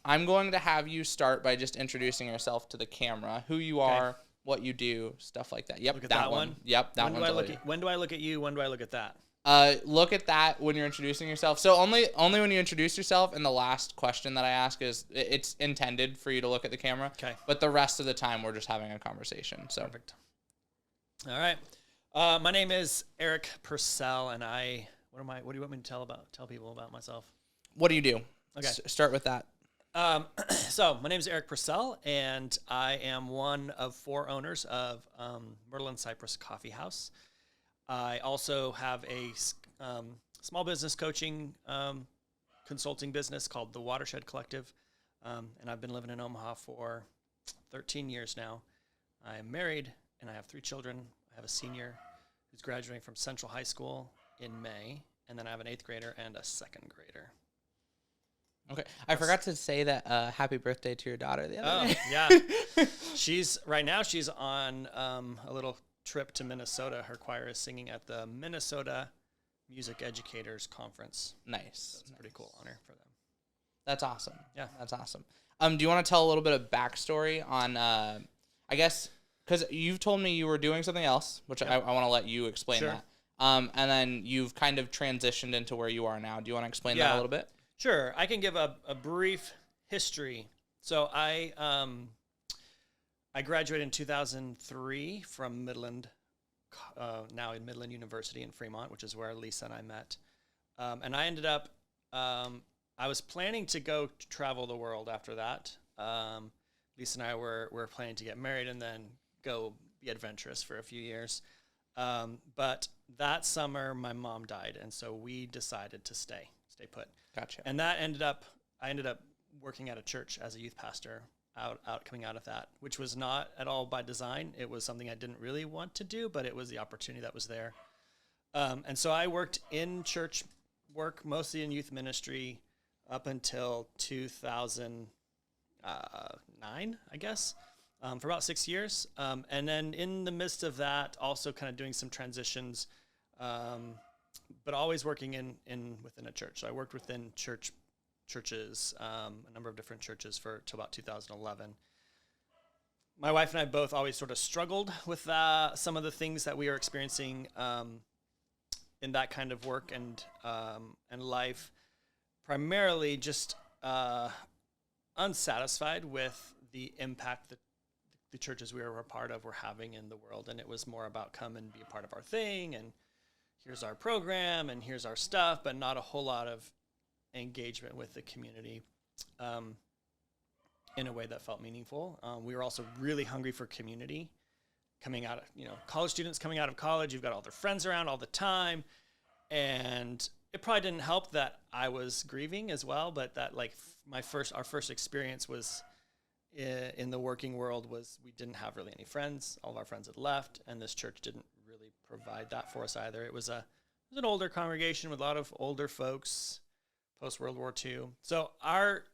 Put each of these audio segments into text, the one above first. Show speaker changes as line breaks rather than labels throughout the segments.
I'm going to have you start by just introducing yourself to the camera, who you are, what you do, stuff like that. Yep,
Look at
that one. Yep, that one.
When do I look at you? When do I look at that?
Look at that when you're introducing yourself. So only when you introduce yourself, and the last question that I ask is it's intended for you to look at the camera.
Okay.
But the rest of the time we're just having a conversation. So
Perfect. All right. My name is Eric Purcell, and what do you want me to tell people about myself?
What do you do?
Okay.
Start with that.
So my name is Eric Purcell, and I am one of 4 owners of Myrtle and Cypress Coffee House. I also have a small business coaching consulting business called the Watershed Collective, and I've been living in Omaha for 13 years now. I am married, and I have 3 children. I have a senior who's graduating from Central High School in May, and then I have an 8th grader and a 2nd grader.
Okay. I forgot to say that happy birthday to your daughter the other day.
Yeah. She's on a little trip to Minnesota. Her choir is singing at the Minnesota Music Educators Conference.
Nice.
That's a pretty cool honor for them.
That's awesome.
Yeah.
That's awesome. Do you want to tell a little bit of backstory on, I guess, because you've told me you were doing something else, which I want to let you explain
Sure.
that. And then you've kind of transitioned into where you are now. Do you want to explain that a little bit?
Sure. I can give a brief history. So I graduated in 2003 from Midland, now in Midland University in Fremont, which is where Lisa and I met. And I ended up, I was planning to go travel the world after that. Lisa and I were planning to get married and then go be adventurous for a few years. But that summer, my mom died, and so we decided to stay put.
Gotcha.
And I ended up working at a church as a youth pastor coming out of that, which was not at all by design. It was something I didn't really want to do, but it was the opportunity that was there. And so I worked in church work, mostly in youth ministry, up until 2009, I guess, for about 6 years. And then in the midst of that, also kind of doing some transitions, but always working within a church. So I worked within churches, a number of different churches till about 2011. My wife and I both always sort of struggled with some of the things that we are experiencing in that kind of work and life. Primarily, just unsatisfied with the impact that the churches we were a part of were having in the world, and it was more about come and be a part of our thing and here's our program and here's our stuff, but not a whole lot of engagement with the community in a way that felt meaningful. We were also really hungry for community coming out of, college students coming out of college. You've got all their friends around all the time. And it probably didn't help that I was grieving as well, but that our first experience was in the working world was we didn't have really any friends. All of our friends had left, and this church didn't really provide that for us either. It was an older congregation with a lot of older folks, post World War II. So our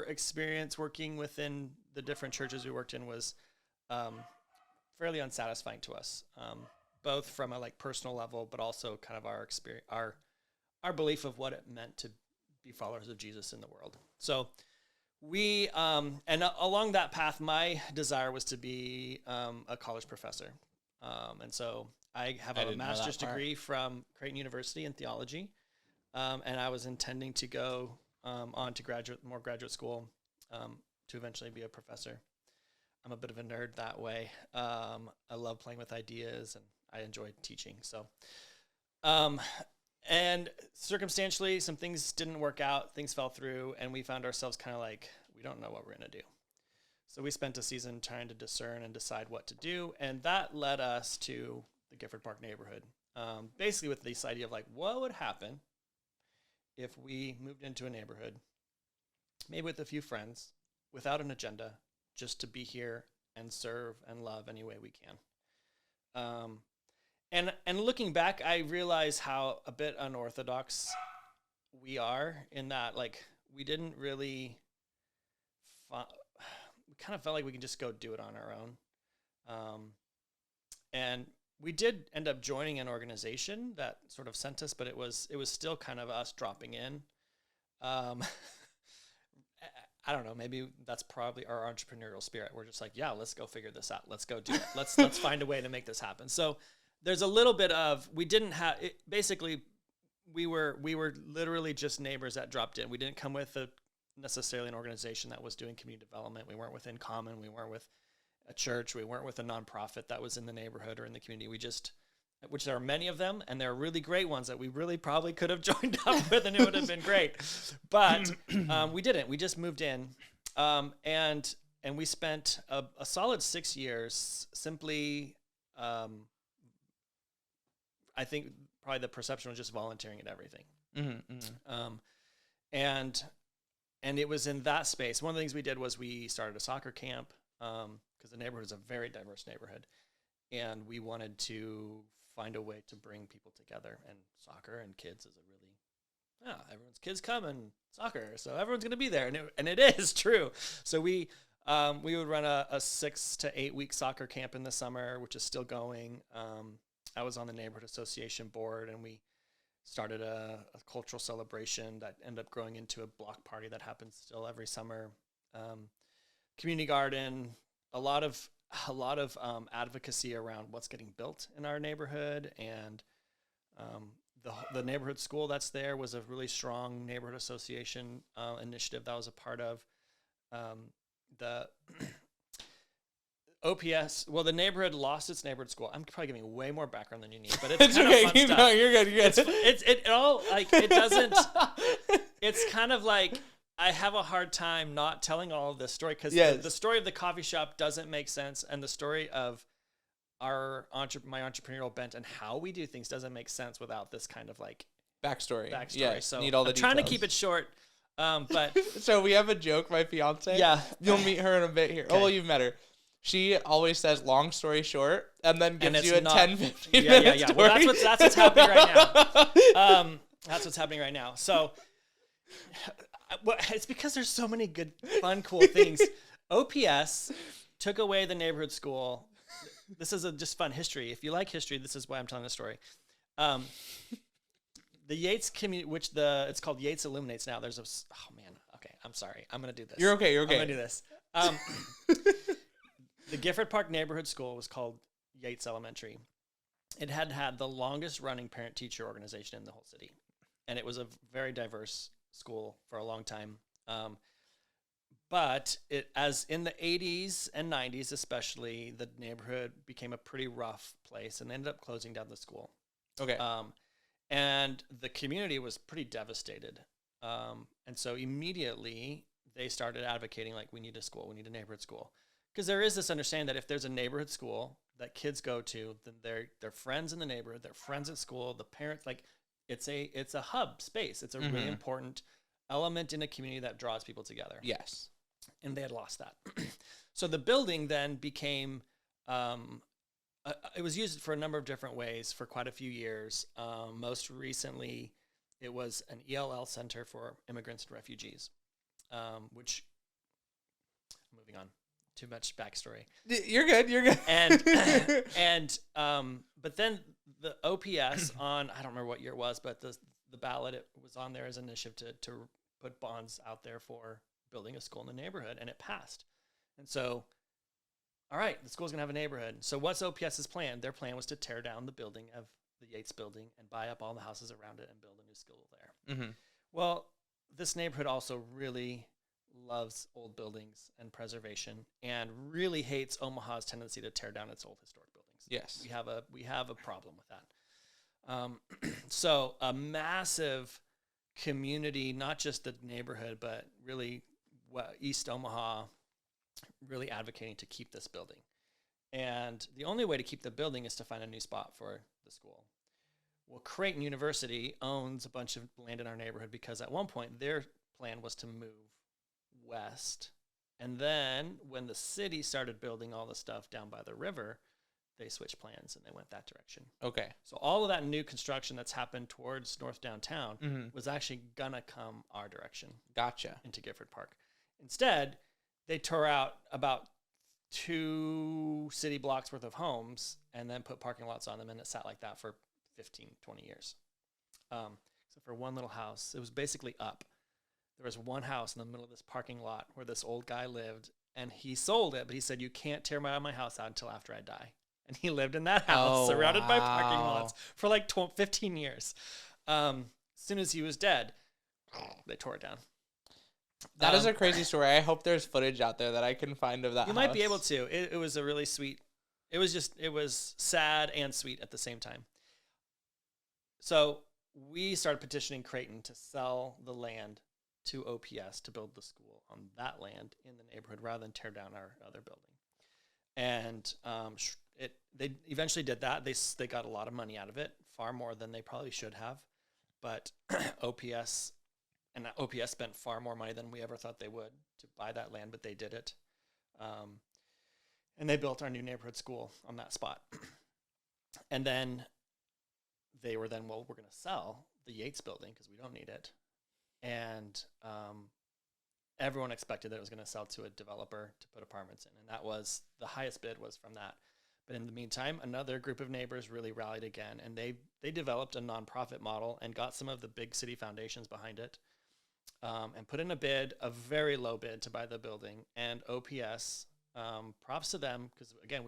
experience working within the different churches we worked in was fairly unsatisfying to us, both from a personal level, but also kind of our experience, our belief of what it meant to be followers of Jesus in the world. So we and along that path, my desire was to be a college professor, and so I have a master's degree from Creighton University in theology, and I was intending to go on to graduate school to eventually be a professor. I'm a bit of a nerd that way. I love playing with ideas, and I enjoy teaching. So, and circumstantially, some things didn't work out. Things fell through, and we found ourselves kind of we don't know what we're going to do. So we spent a season trying to discern and decide what to do, and that led us to the Gifford Park neighborhood, basically with this idea of what would happen if we moved into a neighborhood, maybe with a few friends, without an agenda, just to be here and serve and love any way we can. And looking back, I realize how a bit unorthodox we are in that, we didn't really, we kind of felt like we could just go do it on our own. And we did end up joining an organization that sort of sent us, but it was still kind of us dropping in. I don't know, maybe that's probably our entrepreneurial spirit. We're just like, yeah, let's go figure this out. Let's go do it. Let's find a way to make this happen. So there's a little bit of, we didn't have it, basically we were literally just neighbors that dropped in. We didn't come with necessarily an organization that was doing community development. We weren't with In Common. We weren't with a church. We weren't with a nonprofit that was in the neighborhood or in the community. We just, which there are many of them, and there are really great ones that we really probably could have joined up with, and it would have been great. But we didn't. We just moved in, and we spent a solid 6 years simply. I think probably the perception was just volunteering at everything, and it was in that space. One of the things we did was we started a soccer camp because the neighborhood is a very diverse neighborhood, and we wanted to find a way to bring people together, and soccer and kids is a really, everyone's kids come and soccer, so everyone's going to be there. And it is true. So we would run a 6 to 8 week soccer camp in the summer, which is still going. I was on the neighborhood association board, and we started a cultural celebration that ended up growing into a block party that happens still every summer. Community garden, a lot of advocacy around what's getting built in our neighborhood, and the neighborhood school that's there was a really strong neighborhood association initiative that I was a part of. The OPS, well, the neighborhood lost its neighborhood school. I'm probably giving way more background than you need, but it's kind
okay.
of fun stuff.
No, you're good. You're good.
It all, like, it doesn't. It's kind of like, I have a hard time not telling all of this story because the story of the coffee shop doesn't make sense, and the story of my entrepreneurial bent and how we do things doesn't make sense without this kind of like
backstory.
Yeah, so
need all the
I'm trying to
details.
keep it short, but
so we have a joke. My fiance.
Yeah,
you'll meet her in a bit here. Okay. Oh, well, you've met her. She always says long story short, and then gives you a 10-15 minute story.
Well, that's what's happening right now. That's what's happening right now. So. Well, it's because there's so many good, fun, cool things. OPS took away the neighborhood school. This is just fun history. If you like history, this is why I'm telling the story. The Yates community, it's called Yates Illuminates now. There's okay, I'm sorry. I'm going to do this.
You're okay.
I'm going to do this. The Gifford Park neighborhood school was called Yates Elementary. It had the longest running parent-teacher organization in the whole city. And it was a very diverse school for a long time. But as in the 80s and 90s especially, the neighborhood became a pretty rough place and ended up closing down the school.
Okay.
And the community was pretty devastated. And so immediately they started advocating, like, we need a school, we need a neighborhood school. Because there is this understanding that if there's a neighborhood school that kids go to, then they're friends in the neighborhood, they're friends at school, the parents, like, it's a hub space. It's a really important element in a community that draws people together.
Yes.
And they had lost that. So the building then became, it was used for a number of different ways for quite a few years. Most recently, it was an ELL center for immigrants and refugees, which, moving on, too much backstory.
You're good. You're good.
But then the OPS on, I don't remember what year it was, but the ballot, it was on there as an initiative to put bonds out there for building a school in the neighborhood, and it passed. And so, all right, the school's going to have a neighborhood. So what's OPS's plan? Their plan was to tear down the building of the Yates building and buy up all the houses around it and build a new school there. Mm-hmm. Well, this neighborhood also really loves old buildings and preservation, and really hates Omaha's tendency to tear down its old historic buildings.
Yes,
we have a problem with that. So a massive community, not just the neighborhood, but really East Omaha, really advocating to keep this building. And the only way to keep the building is to find a new spot for the school. Well, Creighton University owns a bunch of land in our neighborhood because at one point their plan was to move west. And then when the city started building all the stuff down by the river, they switched plans and they went that direction.
Okay.
So all of that new construction that's happened towards North Downtown was actually gonna come our direction.
Gotcha.
Into Gifford Park. Instead, they tore out about 2 city blocks worth of homes and then put parking lots on them, and it sat like that for 15, 20 years. So for one little house, it was basically up. there was one house in the middle of this parking lot where this old guy lived, and he sold it, but he said, you can't tear my house out until after I die. And he lived in that house surrounded by parking lots for like 15 years. As soon as he was dead, they tore it down.
That is a crazy story. I hope there's footage out there that I can find of that.
You might be able to. It was a really sweet. It was sad and sweet at the same time. So we started petitioning Creighton to sell the land to OPS to build the school on that land in the neighborhood rather than tear down our other building. And they eventually did that. They got a lot of money out of it, far more than they probably should have. But OPS spent far more money than we ever thought they would to buy that land, but they did it. And they built our new neighborhood school on that spot. And then they were well, we're going to sell the Yates building because we don't need it. And everyone expected that it was going to sell to a developer to put apartments in. And that was the highest bid was from that. But in the meantime, another group of neighbors really rallied again. And they developed a nonprofit model and got some of the big city foundations behind it. And put in a very low bid to buy the building. And OPS, props to them, because again,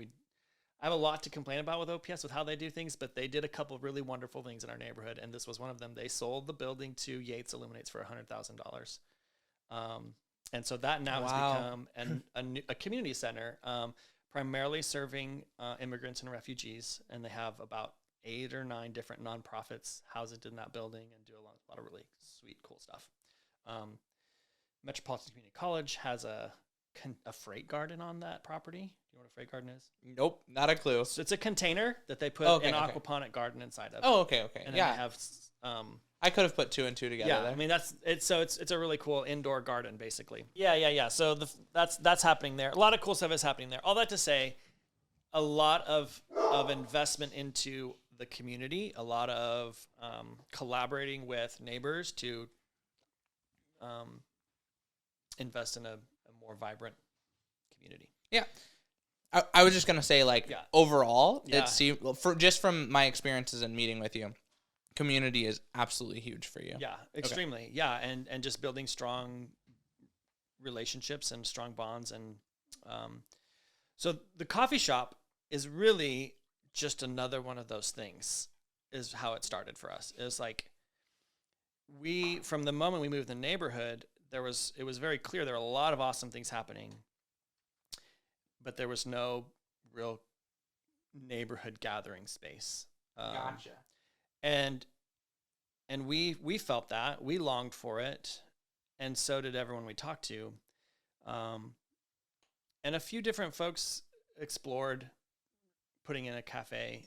I have a lot to complain about with OPS with how they do things, but they did a couple of really wonderful things in our neighborhood, and this was one of them. They sold the building to Yates Illuminates for $100,000. And so that now has become a community center, primarily serving immigrants and refugees, and they have about 8 or 9 different nonprofits housed in that building and do a lot of really sweet, cool stuff. Metropolitan Community College has a freight garden on that property. Do you know what a freight garden is?
Nope, not a clue.
So it's a container that they put an aquaponic garden inside of.
Oh, okay.
And then
yeah.
they have.
I could have put 2 and 2 together.
Yeah,
there.
I mean it's a really cool indoor garden basically. Yeah. So that's happening there. A lot of cool stuff is happening there. All that to say, a lot of investment into the community, a lot of collaborating with neighbors to invest in a more vibrant community.
Yeah. I was just going to say, overall, it seemed, just from my experiences in meeting with you, community is absolutely huge for you.
Yeah, extremely. Okay. Yeah, and just building strong relationships and strong bonds. And so the coffee shop is really just another one of those things, is how it started for us. It was like from the moment we moved in the neighborhood, it was very clear there were a lot of awesome things happening, but there was no real neighborhood gathering space.
Gotcha.
And we felt that. We longed for it, and so did everyone we talked to. And a few different folks explored putting in a cafe.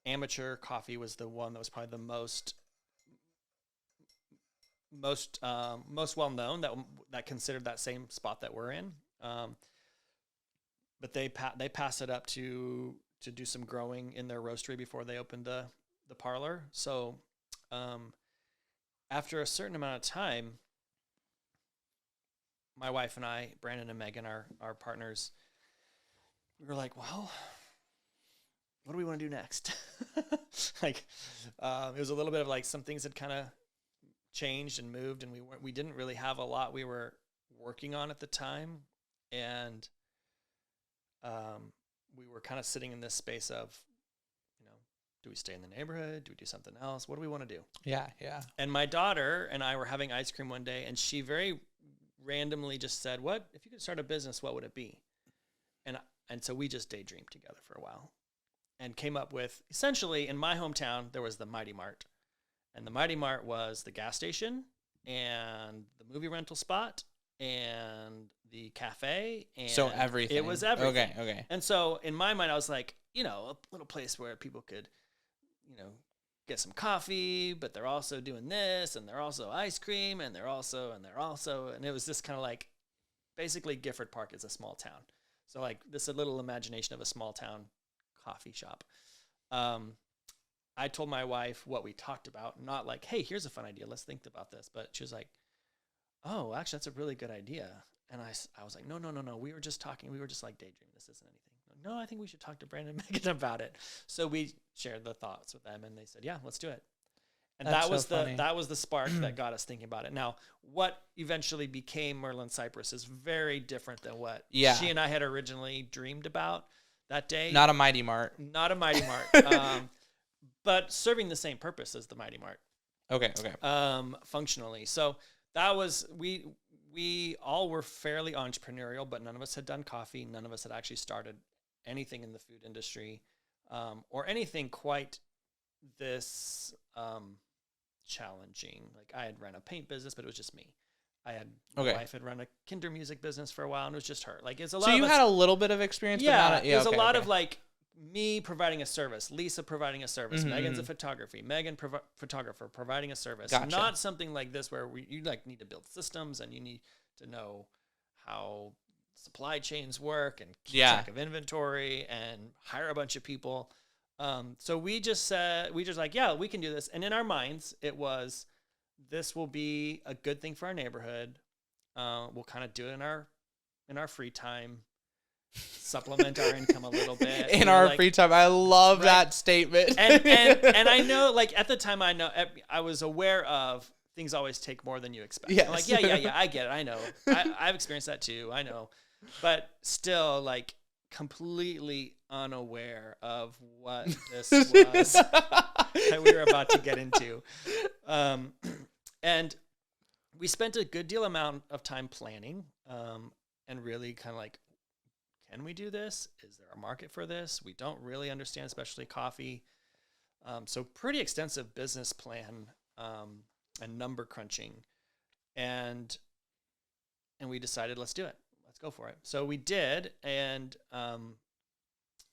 Amateur Coffee was the one that was probably the most well known that considered that same spot that we're in. But they passed it up to do some growing in their roastery before they opened the parlor. So after a certain amount of time, my wife and I, Brandon and Megan, our partners, we were like, well, what do we want to do next? It was a little bit of like some things had kind of changed and moved, and we didn't really have a lot we were working on at the time, and we were kind of sitting in this space of, do we stay in the neighborhood? Do we do something else? What do we want to do?
Yeah.
And my daughter and I were having ice cream one day, and she very randomly just said, "What if you could start a business? What would it be?" And so we just daydreamed together for a while, and came up with, essentially, in my hometown there was the Mighty Mart. And the Mighty Mart was the gas station and the movie rental spot and the cafe. And
so everything.
It was everything.
Okay.
And so in my mind, I was like, a little place where people could, get some coffee, but they're also doing this, and they're also ice cream, and they're also, and it was just kind of like, basically Gifford Park is a small town. So like this a little imagination of a small town coffee shop. I told my wife what we talked about, not like, hey, here's a fun idea, let's think about this. But she was like, oh, actually, that's a really good idea. And I was like, no, we were just talking. We were just like daydreaming. This isn't anything. No, I think we should talk to Brandon and Megan about it. So we shared the thoughts with them, and they said, yeah, let's do it. And
That's funny.
that was the spark that got us thinking about it. Now, what eventually became Myrtle and Cypress is very different than what she and I had originally dreamed about that day.
Not a Mighty Mart.
Not a Mighty Mart. But serving the same purpose as the Mighty Mart.
Okay.
Functionally. So that was, we all were fairly entrepreneurial, but none of us had done coffee. None of us had actually started anything in the food industry, or anything quite this challenging. Like, I had run a paint business, but it was just me. I had my wife had run a kinder music business for a while, and it was just her. Like, it's a lot. So
you had a little bit of experience,
yeah.
But not
it was a lot of like me providing a service, Lisa providing a service, Megan's a photography, photographer providing a service.
Gotcha.
Not something like this where you like need to build systems and you need to know how supply chains work and keep track of inventory and hire a bunch of people. So we just like, yeah, we can do this. And in our minds, it was, this will be a good thing for our neighborhood. We'll kind of do it in our free time, supplement our income a little bit.
In our free time. I love that statement.
And I know, like, at the time, I was aware of things always take more than you expect.
Yes.
I'm like, yeah, I get it. I know. I've experienced that too. I know. But still, like, completely unaware of what this was that we were about to get into. And we spent a good deal amount of time planning, and really kind of like, can we do this? Is there a market for this? We don't really understand, especially coffee. So pretty extensive business plan, and number crunching. And we decided, let's do it. Let's go for it. So we did. And,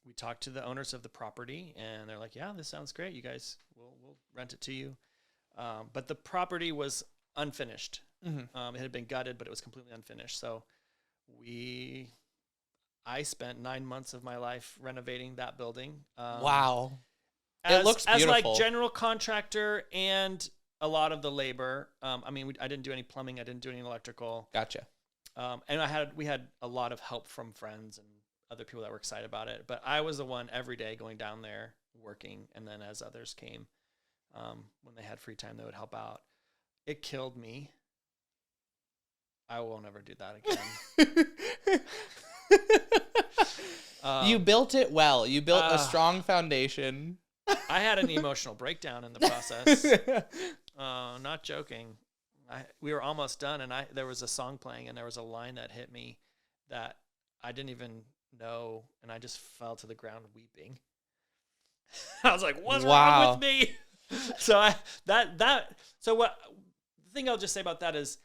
we talked to the owners of the property, and they're like, yeah, this sounds great. You guys, we'll rent it to you. But the property was unfinished. It had been gutted, but it was completely unfinished. So I spent 9 months of my life renovating that building.
Wow. It looks beautiful.
As like general contractor and a lot of the labor. I didn't do any plumbing. I didn't do any electrical.
Gotcha.
And we had a lot of help from friends and other people that were excited about it. But I was the one every day going down there working. And then as others came, when they had free time, they would help out. It killed me. I will never do that again.
You built it well. You built a strong foundation.
I had an emotional breakdown in the process. Not joking. We were almost done, and there was a song playing, and there was a line that hit me that I didn't even know, and I just fell to the ground weeping. I was like, "What's wrong with me?" So the thing I'll just say about that is,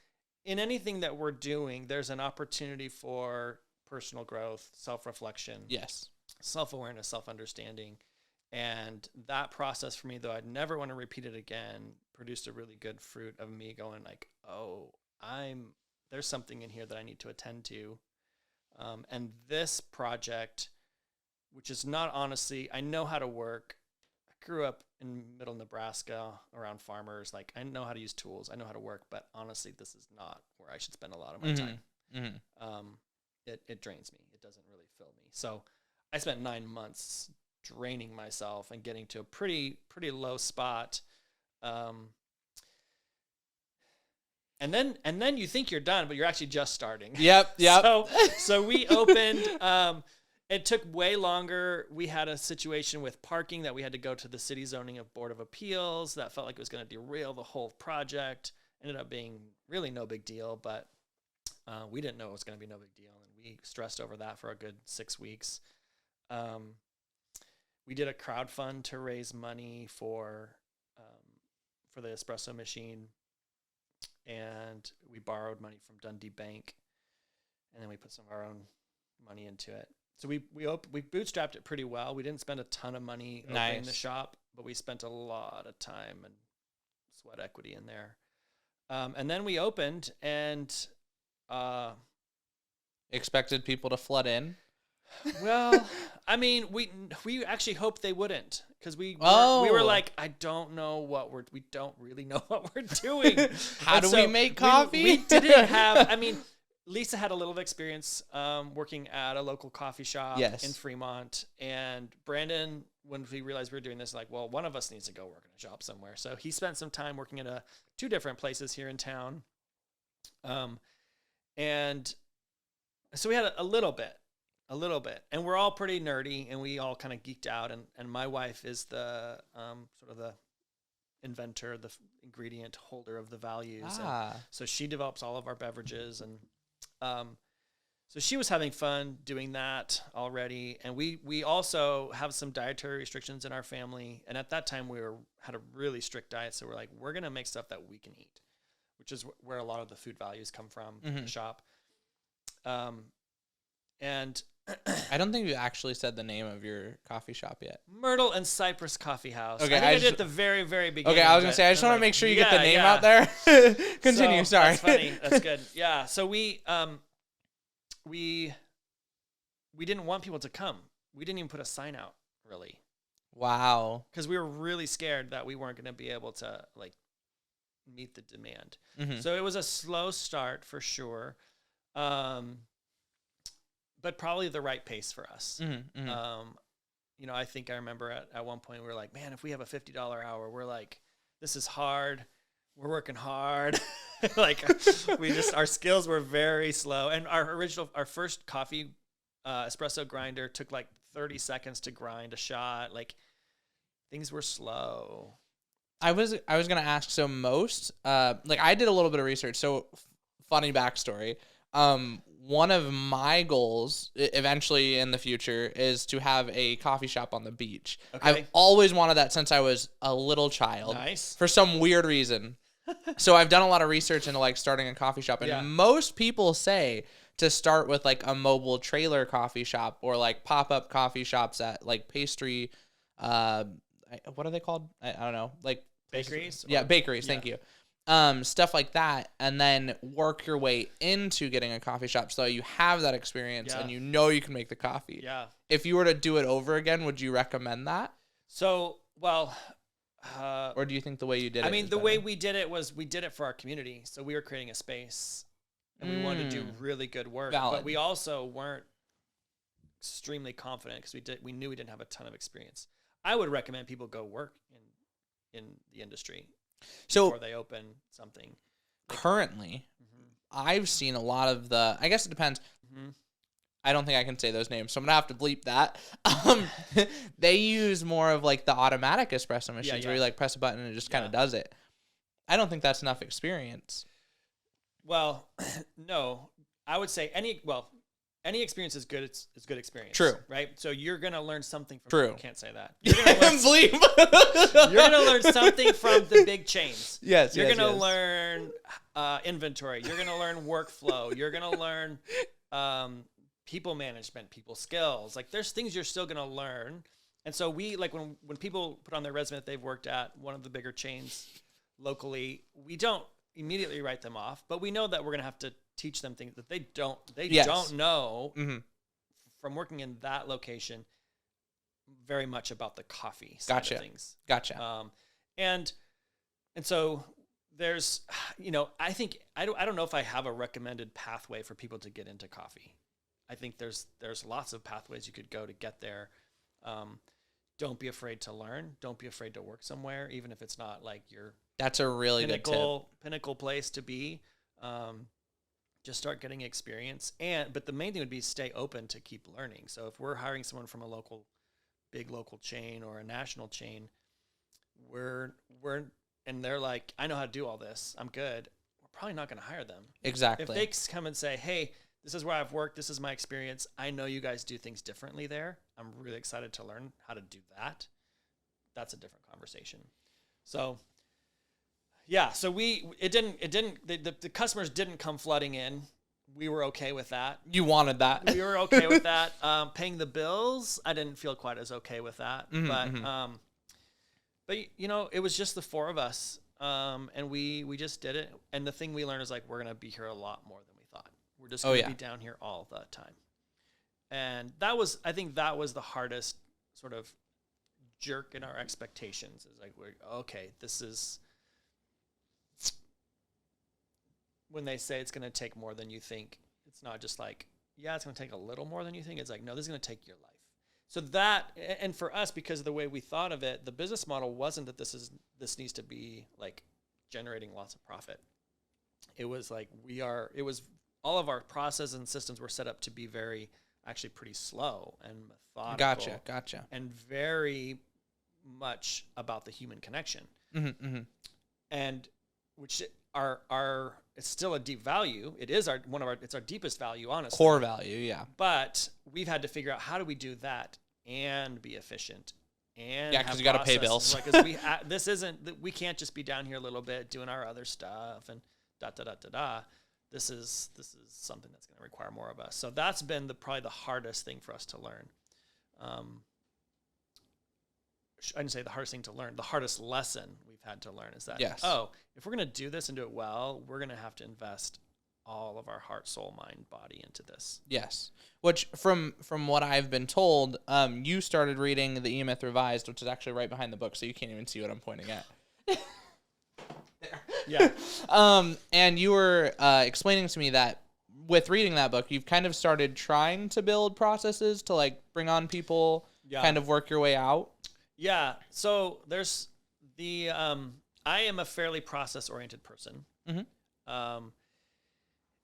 in anything that we're doing, there's an opportunity for personal growth, self-reflection, self-awareness, self-understanding. And that process for me, though I'd never want to repeat it again, produced a really good fruit of me going like, oh, there's something in here that I need to attend to. And this project, which is not honestly, I know how to work. I grew up in middle Nebraska around farmers. Like, I know how to use tools. I know how to work, but honestly, this is not where I should spend a lot of my time. It drains me. It doesn't really fill me. So I spent 9 months draining myself and getting to a pretty low spot. And then you think you're done, but you're actually just starting.
Yep.
So we opened. It took way longer. We had a situation with parking that we had to go to the city zoning board of appeals. That felt like it was going to derail the whole project. Ended up being really no big deal, but we didn't know it was going to be no big deal, and we stressed over that for a good 6 weeks. We did a crowdfund to raise money for the espresso machine, and we borrowed money from Dundee Bank, and then we put some of our own money into it. So we bootstrapped it pretty well. We didn't spend a ton of money opening the shop, but we spent a lot of time and sweat equity in there. And then we opened, and
expected people to flood in.
Well, I mean, we actually hoped they wouldn't, because we were like, I don't know we don't really know what we're doing.
How do we make coffee?
We didn't have. I mean, Lisa had a little experience working at a local coffee shop in Fremont, and Brandon when we realized we were doing this, like, well, one of us needs to go work in a shop somewhere. So he spent some time working at two different places here in town. And so we had a little bit, and we're all pretty nerdy, and we all kind of geeked out. And my wife is the sort of the inventor, the ingredient holder of the values. And so she develops all of our beverages, and so she was having fun doing that already. And we also have some dietary restrictions in our family. And at that time had a really strict diet. So we're like, we're going to make stuff that we can eat, which is where a lot of the food values come from in the shop. And
I don't think you actually said the name of your coffee shop yet.
Myrtle and Cypress Coffee House.
Okay,
I did at the very, very beginning.
Okay, I was going to say, I just want to make sure you get the name out there. Continue, sorry.
That's funny. That's good. Yeah, so we didn't want people to come. We didn't even put a sign out, really.
Wow.
Because we were really scared that we weren't going to be able to, like, meet the demand. So it was a slow start for sure. But probably the right pace for us. You know, I think I remember at one point we were like, man, if we have a $50 hour, we're like, this is hard. We're working hard. Like our skills were very slow. And our first coffee espresso grinder took like 30 seconds to grind a shot. Like things were slow.
I was going to ask, so most, like I did a little bit of research. So funny backstory. One of my goals eventually in the future is to have a coffee shop on the beach. Okay. I've always wanted that since I was a little child.
Nice.
For some weird reason. So I've done a lot of research into like starting a coffee shop, and most people say to start with like a mobile trailer coffee shop or like pop-up coffee shops at like pastry, what are they called? I don't know. Like
bakeries?
Yeah, bakeries. Thank you. Stuff like that, and then work your way into getting a coffee shop so you have that experience and you know you can make the coffee.
Yeah.
If you were to do it over again, would you recommend that?
So, well...
or do you think the way you did it?
I mean, the way we did it was we did it for our community. So we were creating a space, and we wanted to do really good work.
Valid.
But we also weren't extremely confident because we knew we didn't have a ton of experience. I would recommend people go work in the industry before they open something.
Currently, I've seen a lot of the. I guess it depends. I don't think I can say those names, so I'm gonna have to bleep that. They use more of like the automatic espresso machines where you like press a button and it just kind of does it. I don't think that's enough experience.
Well, no, I would say any experience is good. It's good experience.
True.
Right. So you're gonna learn something from.
True.
I can't say that. You're gonna learn,
bleep.
You're gonna learn something from the big chains.
Yes.
You're gonna learn inventory. You're gonna learn workflow. You're gonna learn people management, people skills. Like there's things you're still gonna learn. And so we like when people put on their resume that they've worked at one of the bigger chains locally, we don't immediately write them off, but we know that we're gonna have to teach them things that they don't know from working in that location very much about the coffee side of things.
Gotcha.
And so there's, I think I don't know if I have a recommended pathway for people to get into coffee. I think there's lots of pathways you could go to get there. Don't be afraid to learn. Don't be afraid to work somewhere, even if it's not like your
that's a really good tip.
Pinnacle place to be. Just start getting experience, but the main thing would be stay open to keep learning. So if we're hiring someone from a big local chain or a national chain, and they're like, I know how to do all this, I'm good. We're probably not going to hire them.
Exactly.
If they come and say, hey, this is where I've worked, this is my experience, I know you guys do things differently there, I'm really excited to learn how to do that. That's a different conversation. So yeah, so the customers didn't come flooding in. We were okay with that.
You wanted that.
We were okay with that. Paying the bills, I didn't feel quite as okay with that. But it was just the four of us, and we just did it. And the thing we learned is like we're gonna be here a lot more than we thought. We're just gonna be down here all the time. And I think that was the hardest sort of jerk in our expectations. Is like this is. When they say it's going to take more than you think, it's not just like, it's going to take a little more than you think. It's like, no, this is going to take your life. So that, and for us, because of the way we thought of it, the business model wasn't that this needs to be like generating lots of profit. It was like all of our processes and systems were set up to be actually pretty slow and methodical.
Gotcha.
And very much about the human connection. And which it's still a deep value. It is it's our deepest value, honestly.
Core value, yeah.
But we've had to figure out how do we do that and be efficient and
because you got to pay bills.
Like, we can't just be down here a little bit doing our other stuff and This is something that's going to require more of us. So that's been probably the hardest thing for us to learn. I didn't say the hardest thing to learn. The hardest lesson we've had to learn is that, if we're going to do this and do it well, we're going to have to invest all of our heart, soul, mind, body into this.
Yes. Which, from what I've been told, you started reading the E-Myth Revised, which is actually right behind the book, so you can't even see what I'm pointing at.
Yeah.
And you were explaining to me that with reading that book, you've kind of started trying to build processes to like bring on people, kind of work your way out.
Yeah. So there's I am a fairly process-oriented person.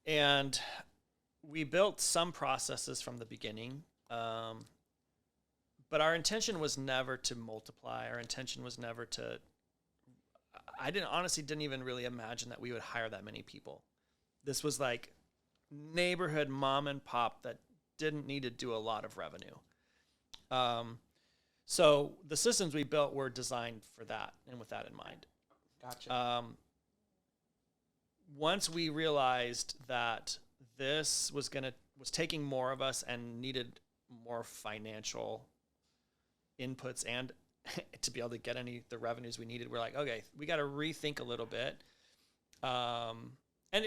And we built some processes from the beginning. But our intention was never to multiply. Our intention was never to, I didn't even really imagine that we would hire that many people. This was like neighborhood mom and pop that didn't need to do a lot of revenue. So the systems we built were designed for that and with that in mind.
Gotcha.
Once we realized that this was taking more of us and needed more financial inputs and to be able to get the revenues we needed, we're like, okay, we got to rethink a little bit.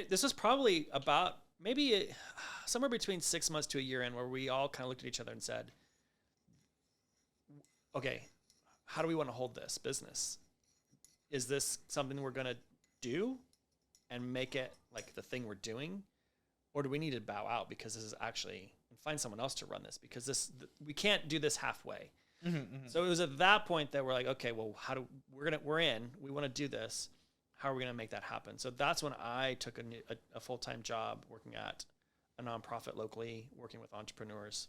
This was probably about somewhere between 6 months to a year in, where we all kind of looked at each other and said, okay, how do we want to hold this business? Is this something we're going to do and make it like the thing we're doing? Or do we need to bow out because this is actually, and find someone else to run this, because we can't do this halfway. So it was at that point that we're like, okay, well, we want to do this. How are we going to make that happen? So that's when I took a full-time job working at a nonprofit locally, working with entrepreneurs.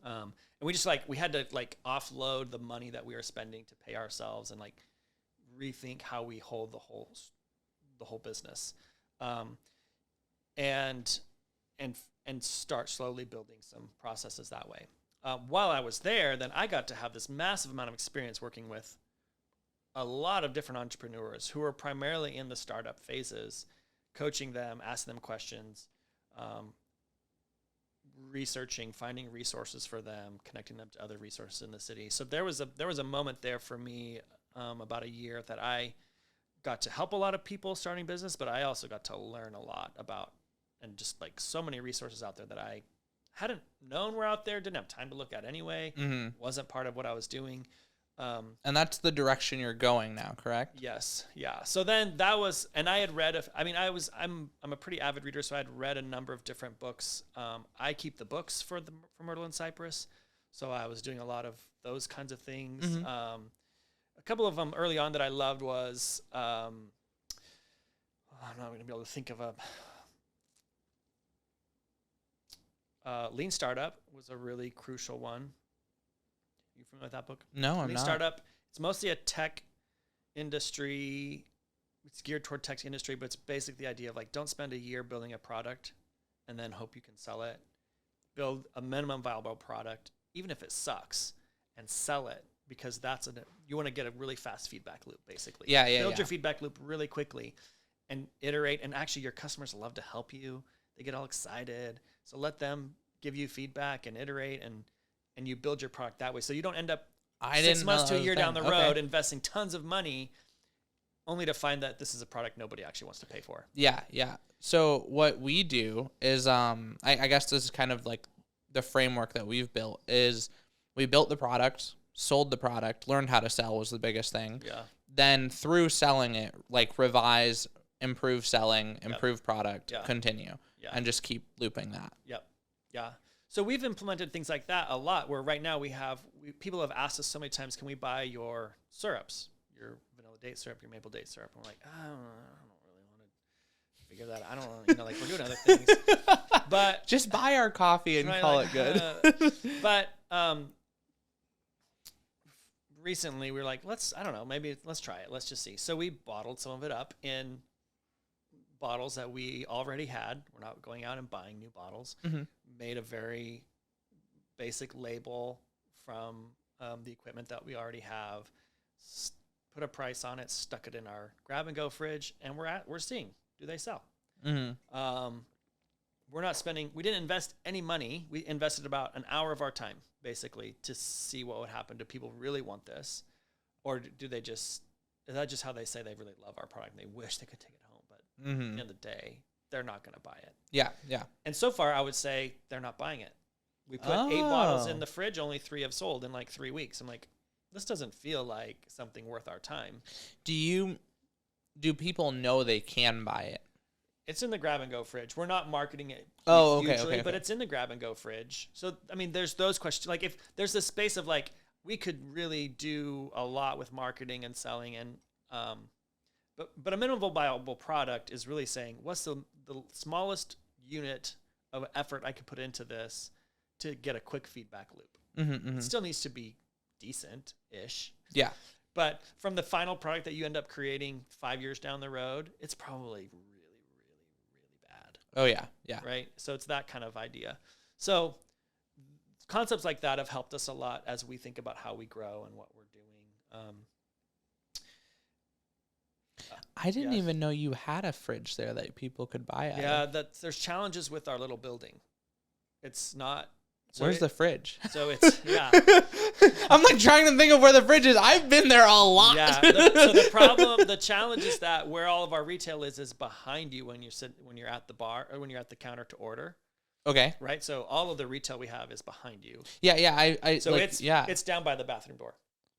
And we had to offload the money that we were spending to pay ourselves and rethink how we hold the whole business. And start slowly building some processes that way. While I was there, then I got to have this massive amount of experience working with a lot of different entrepreneurs who are primarily in the startup phases, coaching them, asking them questions, researching, finding resources for them, connecting them to other resources in the city. So there was a moment there for me about a year that I got to help a lot of people starting business, but I also got to learn a lot about, and just so many resources out there that I hadn't known were out there, didn't have time to look at anyway, wasn't part of what I was doing.
And that's the direction you're going now, correct?
Yes. Yeah. So then that was, and I had read, I'm a pretty avid reader, so I had read a number of different books. I keep the books for Myrtle and Cypress. So I was doing a lot of those kinds of things. A couple of them early on that I loved was, I'm not going to be able to think of Lean Startup was a really crucial one. You familiar with that book?
No, I'm
Lean
not.
Startup. It's mostly a tech industry. It's geared toward tech industry, but it's basically the idea of don't spend a year building a product and then hope you can sell it. Build a minimum viable product, even if it sucks, and sell it, because you want to get a really fast feedback loop, basically. Build your feedback loop really quickly and iterate. And actually, your customers love to help you. They get all excited. So let them give you feedback and iterate, and you build your product that way. So you don't end up 6 months to a year down the road investing tons of money only to find that this is a product nobody actually wants to pay for.
Yeah. So what we do is, I guess this is kind of the framework that we've built is we built the product, sold the product, learned how to sell was the biggest thing.
Yeah.
Then through selling it, revise, improve selling, improve product, continue.
Yeah.
And just keep looping that.
Yep. Yeah. So we've implemented things like that a lot, where right now people have asked us so many times, can we buy your syrups, your vanilla date syrup, your maple date syrup? And we're like, I don't really want to figure that out. I don't, like we're doing other things. But
just buy our coffee and call it good.
But recently we were like, maybe let's try it. Let's just see. So we bottled some of it up in bottles that we already had. We're not going out and buying new bottles.
Mm-hmm.
Made a very basic label from the equipment that we already have. Put a price on it. Stuck it in our grab and go fridge, and we're seeing, do they sell?
Mm-hmm.
We're not spending. We didn't invest any money. We invested about an hour of our time, basically, to see what would happen. Do people really want this, or do they just? Is that just how they say they really love our product and they wish they could take it home? But at the end of the day, they're not going to buy it.
Yeah, yeah.
And so far, I would say they're not buying it. We put 8 bottles in the fridge. Only 3 have sold in like 3 weeks. I'm like, this doesn't feel like something worth our time.
Do people know they can buy it?
It's in the grab and go fridge. We're not marketing it
okay.
But it's in the grab and go fridge. So, I mean, there's those questions. Like, if there's this space of like, we could really do a lot with marketing and selling, and but a minimum viable product is really saying, what's the smallest unit of effort I could put into this to get a quick feedback loop.
Mm-hmm.
It still needs to be decent-ish.
Yeah.
But from the final product that you end up creating 5 years down the road, it's probably really, really, really bad.
Oh, yeah. Yeah.
Right? So it's that kind of idea. So concepts like that have helped us a lot as we think about how we grow and what we're doing.
I didn't even know you had a fridge there that people could buy out of.
There's challenges with our little building. It's not...
So where's the fridge?
So it's, yeah.
I'm like trying to think of where the fridge is. I've been there a lot.
Yeah. The challenge is that where all of our retail is behind you when you're at the bar or when you're at the counter to order.
Okay.
Right. So all of the retail we have is behind you.
Yeah. Yeah.
So like, it's down by the bathroom door.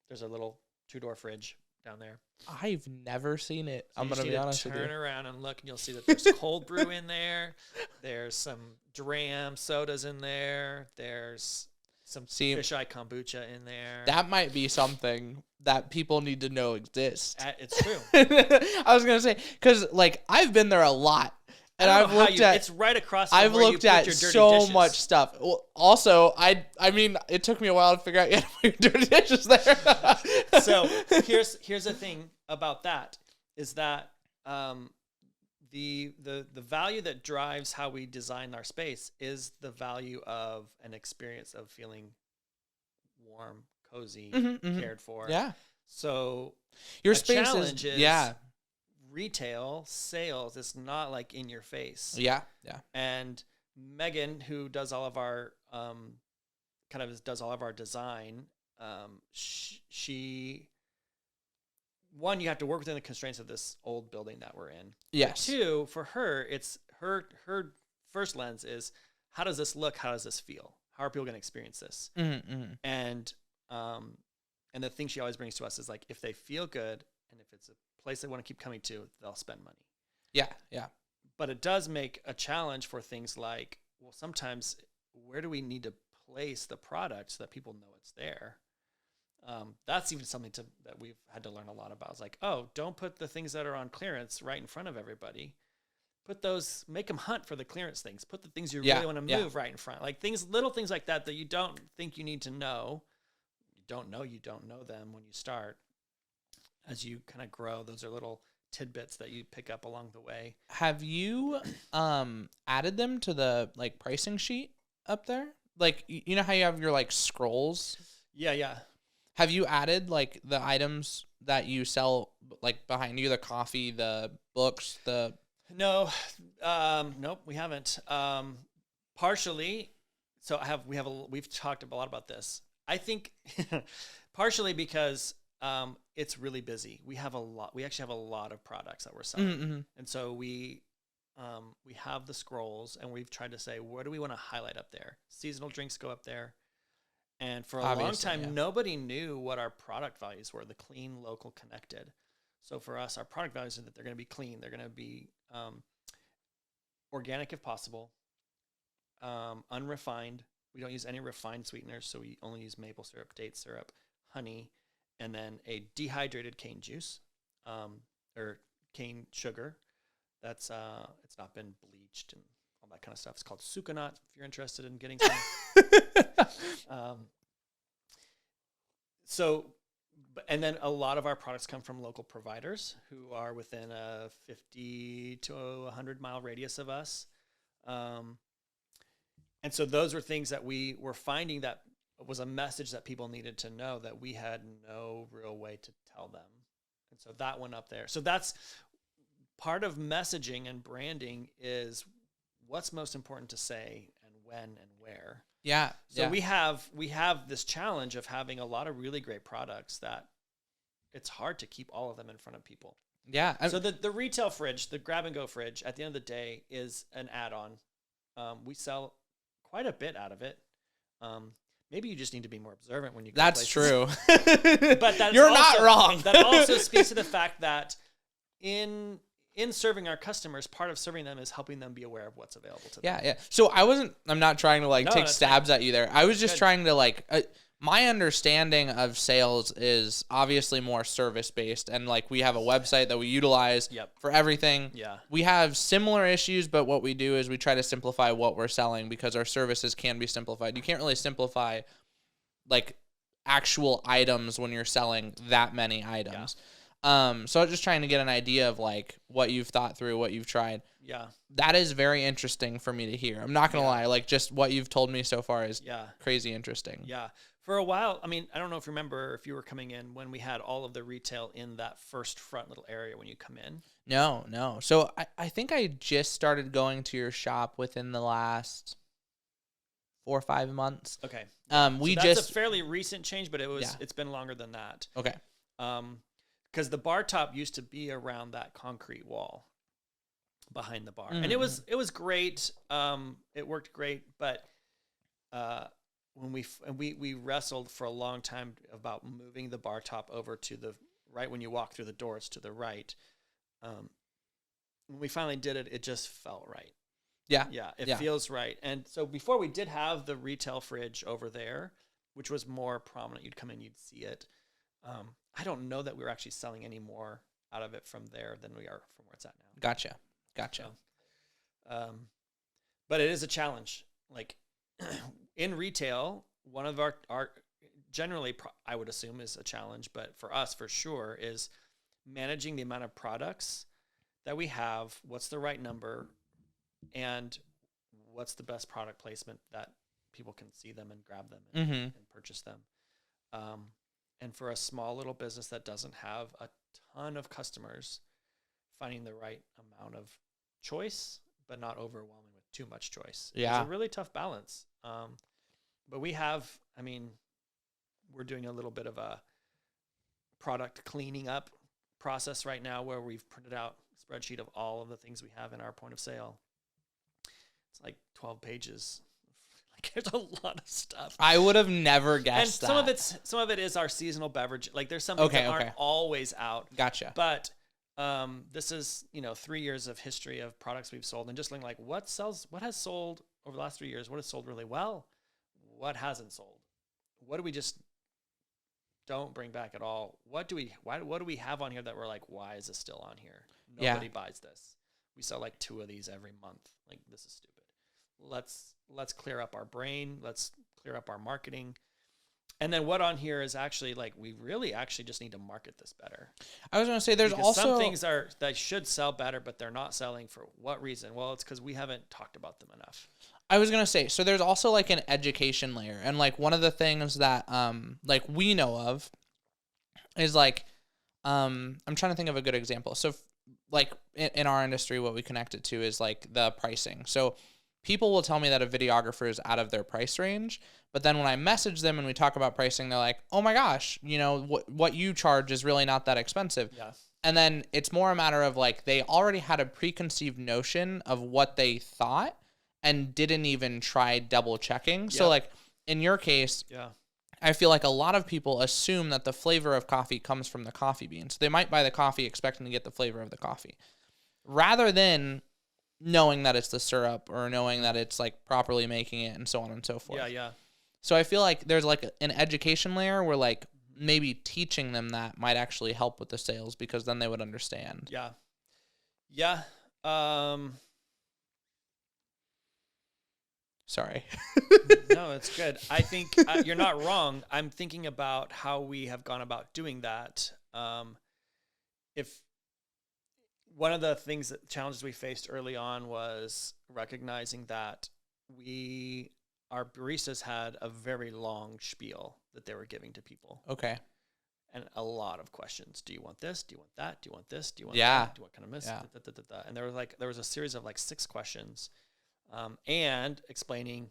There's a little 2-door fridge down there.
I've never seen it. So I'm going to be honest with you.
Turn around and look, and you'll see that there's cold brew in there. There's some Dram sodas in there. There's some fisheye kombucha in there.
That might be something that people need to know exists.
It's true.
I was going to say, because like I've been there a lot. And I've looked at
it's right across from
I've
where
looked
you put
at
your dirty
so
dishes.
much stuff. Well, also, I mean, it took me a while to figure out you had to put your dirty dishes there.
So here's the thing about that is that the value that drives how we design our space is the value of an experience of feeling warm, cozy, cared for.
Yeah.
So
your space
challenge
is
retail sales. It's not like in your face.
Yeah. Yeah.
And Megan, who does all of our does all of our design, she one, you have to work within the constraints of this old building that we're in.
Yes.
But 2, for her, it's her first lens is, how does this look? How does this feel? How are people going to experience this? And the thing she always brings to us is like, if they feel good and if it's a place they want to keep coming to, they'll spend money.
Yeah. Yeah.
But it does make a challenge for things like, well, sometimes where do we need to place the product so that people know it's there? That's even something that we've had to learn a lot about. It's like, don't put the things that are on clearance right in front of everybody. Put those, make them hunt for the clearance things. Put the things you really want to move right in front. Like little things like that you don't think you need to know. You don't know them when you start. As you kind of grow, those are little tidbits that you pick up along the way.
Have you added them to the like pricing sheet up there? Like, you know how you have your like scrolls?
Yeah.
Have you added like the items that you sell like behind you, the coffee, the books, the...
No, nope, we haven't. Partially, so we've talked a lot about this. I think partially because it's really busy. We actually have a lot of products that we're selling. And so we have the scrolls, and we've tried to say, what do we want to highlight up there? Seasonal drinks go up there. And for a long time, nobody knew what our product values were, the clean, local, connected. So for us, our product values are that they're going to be clean. They're going to be organic if possible, unrefined, We don't use any refined sweeteners, so we only use maple syrup, date syrup, honey, and then a dehydrated cane juice, or cane sugar. That's it's not been bleached and all that kind of stuff. It's called Sucanat if you're interested in getting some. And then a lot of our products come from local providers who are within a 50 to 100 mile radius of us. And so those were things that we were finding that was a message that people needed to know that we had no real way to tell them. And so that went up there. So that's part of messaging and branding is what's most important to say and when and where.
Yeah.
So we have this challenge of having a lot of really great products that it's hard to keep all of them in front of people.
Yeah.
So the retail fridge, the grab and go fridge, at the end of the day is an add-on. We sell quite a bit out of it. Maybe you just need to be more observant when you go
That's
places.
True.
But
you're not wrong.
That also speaks to the fact that in serving our customers, part of serving them is helping them be aware of what's available to them.
Yeah. So I'm not trying to take stabs at you there. I was just trying to my understanding of sales is obviously more service based, and we have a website that we utilize for everything.
Yeah.
We have similar issues, but what we do is we try to simplify what we're selling because our services can be simplified. You can't really simplify actual items when you're selling that many items. Yeah. So I was just trying to get an idea of what you've thought through, what you've tried.
Yeah.
That is very interesting for me to hear. I'm not going to lie. Just what you've told me so far is crazy interesting.
Yeah. For a while, I don't know if you remember if you were coming in when we had all of the retail in that first front little area when you come in.
No. So I think I just started going to your shop within the last 4 or 5 months.
Okay.
That's
a fairly recent change, but it's been longer than that.
Okay.
Because the bar top used to be around that concrete wall behind the bar, and it was great. It worked great, but when we wrestled for a long time about moving the bar top over to the right when you walk through the door, it's to the right. When we finally did it, it just felt right.
Yeah.
It feels right. And so before we did have the retail fridge over there, which was more prominent. You'd come in, you'd see it. I don't know that we were actually selling any more out of it from there than we are from where it's at now.
Gotcha.
So, but it is a challenge. In retail, one of our generally, I would assume is a challenge, but for us, for sure, is managing the amount of products that we have, what's the right number, and what's the best product placement that people can see them and grab them and purchase them. And for a small little business that doesn't have a ton of customers, finding the right amount of choice, but not overwhelming with too much choice.
Yeah.
It's a really tough balance. But we have, we're doing a little bit of a product cleaning up process right now where we've printed out a spreadsheet of all of the things we have in our point of sale. It's 12 pages. There's a lot of stuff.
I would have never guessed
and
that.
Some of it is our seasonal beverage. There's some things that aren't always out.
Gotcha.
But this is 3 years of history of products we've sold, and just looking what has sold over the last 3 years, what has sold really well, what hasn't sold, what do we just don't bring back at all, what do we have on here that we're why is this still on here? Nobody buys this. We sell 2 of these every month. This is stupid. Let's clear up our brain. Let's clear up our marketing. And then what on here is actually we really actually just need to market this better.
I was going to say there's also
some things that should sell better, but they're not selling for what reason? Well, it's because we haven't talked about them enough.
I was going to say, so there's also an education layer. And one of the things that we know of is I'm trying to think of a good example. So in our industry, what we connect it to is the pricing. So people will tell me that a videographer is out of their price range, but then when I message them and we talk about pricing, they're like, oh my gosh, what you charge is really not that expensive.
Yeah.
And then it's more a matter of they already had a preconceived notion of what they thought and didn't even try double checking. Yep. So in your case, I feel a lot of people assume that the flavor of coffee comes from the coffee beans. They might buy the coffee expecting to get the flavor of the coffee rather than knowing that it's the syrup or knowing that it's like properly making it and so on and so forth.
Yeah.
So I feel like there's like an education layer where like maybe teaching them that might actually help with the sales because then they would understand.
Yeah.
Sorry.
No, it's good. I think you're not wrong. I'm thinking about how we have gone about doing that. If one of the challenges we faced early on was recognizing that our baristas had a very long spiel that they were giving to people.
Okay.
And a lot of questions. Do you want this? Do you want that? Do you want this? Do you want
Yeah.
that? Do you want kind of miss?
Yeah.
And there was a series of like 6 questions, and explaining,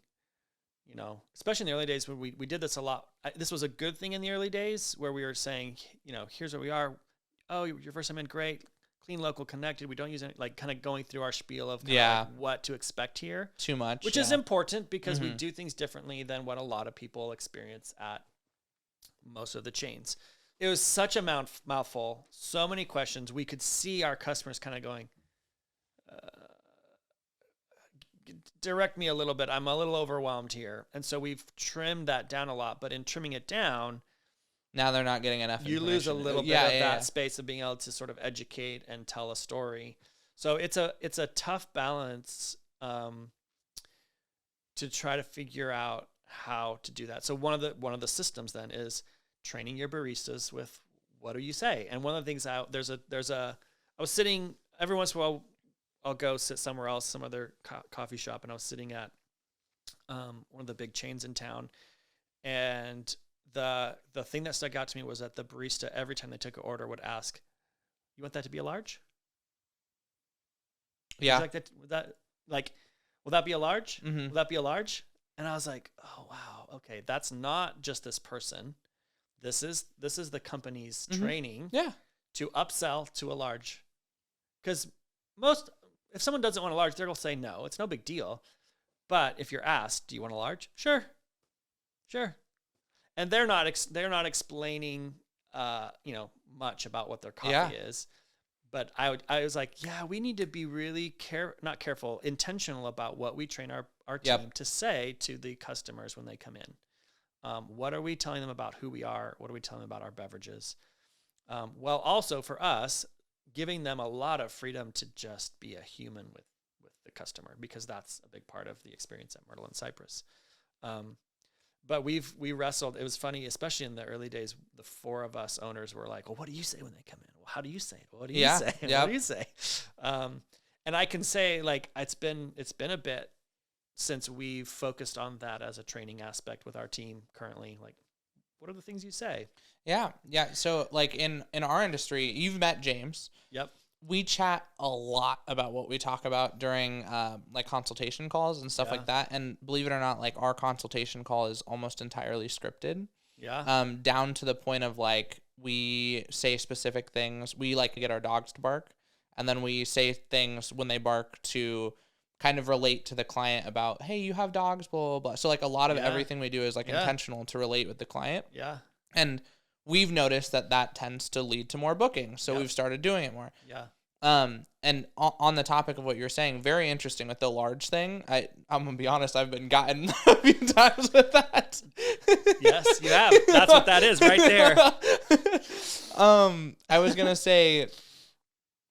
especially in the early days when we did this a lot. This was a good thing in the early days where we were saying, here's where we are. Oh, your first time in, great. Clean, local, connected. We don't use any, like kind of going through our spiel of like what to expect here.
Too much.
Which is important because we do things differently than what a lot of people experience at most of the chains. It was such a mouthful, so many questions. We could see our customers kind of going, direct me a little bit. I'm a little overwhelmed here. And so we've trimmed that down a lot. But in trimming it down,
now they're not getting enough
you lose a little bit of that space of being able to sort of educate and tell a story. So it's a tough balance to try to figure out how to do that. So one of the systems then is training your baristas with what do you say? And one of the things I was sitting every once in a while, I'll go sit somewhere else, some other coffee shop, and I was sitting at one of the big chains in town, and the thing that stuck out to me was that the barista, every time they took an order, would ask, "You want that to be a large?"
Yeah.
Like that, will that be a large?
Mm-hmm.
Will that be a large? And I was like, oh wow, okay, that's not just this person. This is the company's training to upsell to a large. Because if someone doesn't want a large, they're going to say no. It's no big deal. But if you're asked, do you want a large? Sure. And they're not explaining much about what their coffee is. But I was like, we need to be really intentional about what we train our team to say to the customers when they come in. What are we telling them about who we are? What are we telling them about our beverages? Well, also for us, giving them a lot of freedom to just be a human with the customer, because that's a big part of the experience at Myrtle and Cypress. But we wrestled. It was funny, especially in the early days, the 4 of us owners were like, well, what do you say when they come in? Well, how do you say it? What do you say? What do you say? And I can say, like, it's been a bit since we've focused on that as a training aspect with our team currently. Like, what are the things you say?
Yeah. So, like, in our industry, you've met James.
Yep.
We chat a lot about what we talk about during like consultation calls and stuff like that. And believe it or not, like our consultation call is almost entirely scripted.
Yeah.
Down to the point of like we say specific things. We like to get our dogs to bark, and then we say things when they bark to kind of relate to the client about, hey, you have dogs, blah, blah, blah. So like a lot of everything we do is like intentional to relate with the client.
Yeah.
And we've noticed that tends to lead to more bookings. So we've started doing it more.
Yeah.
And on the topic of what you're saying, very interesting with the large thing. I'm gonna be honest, I've been gotten a few times with that.
Yes, you have. That's what that is right there.
I was gonna say,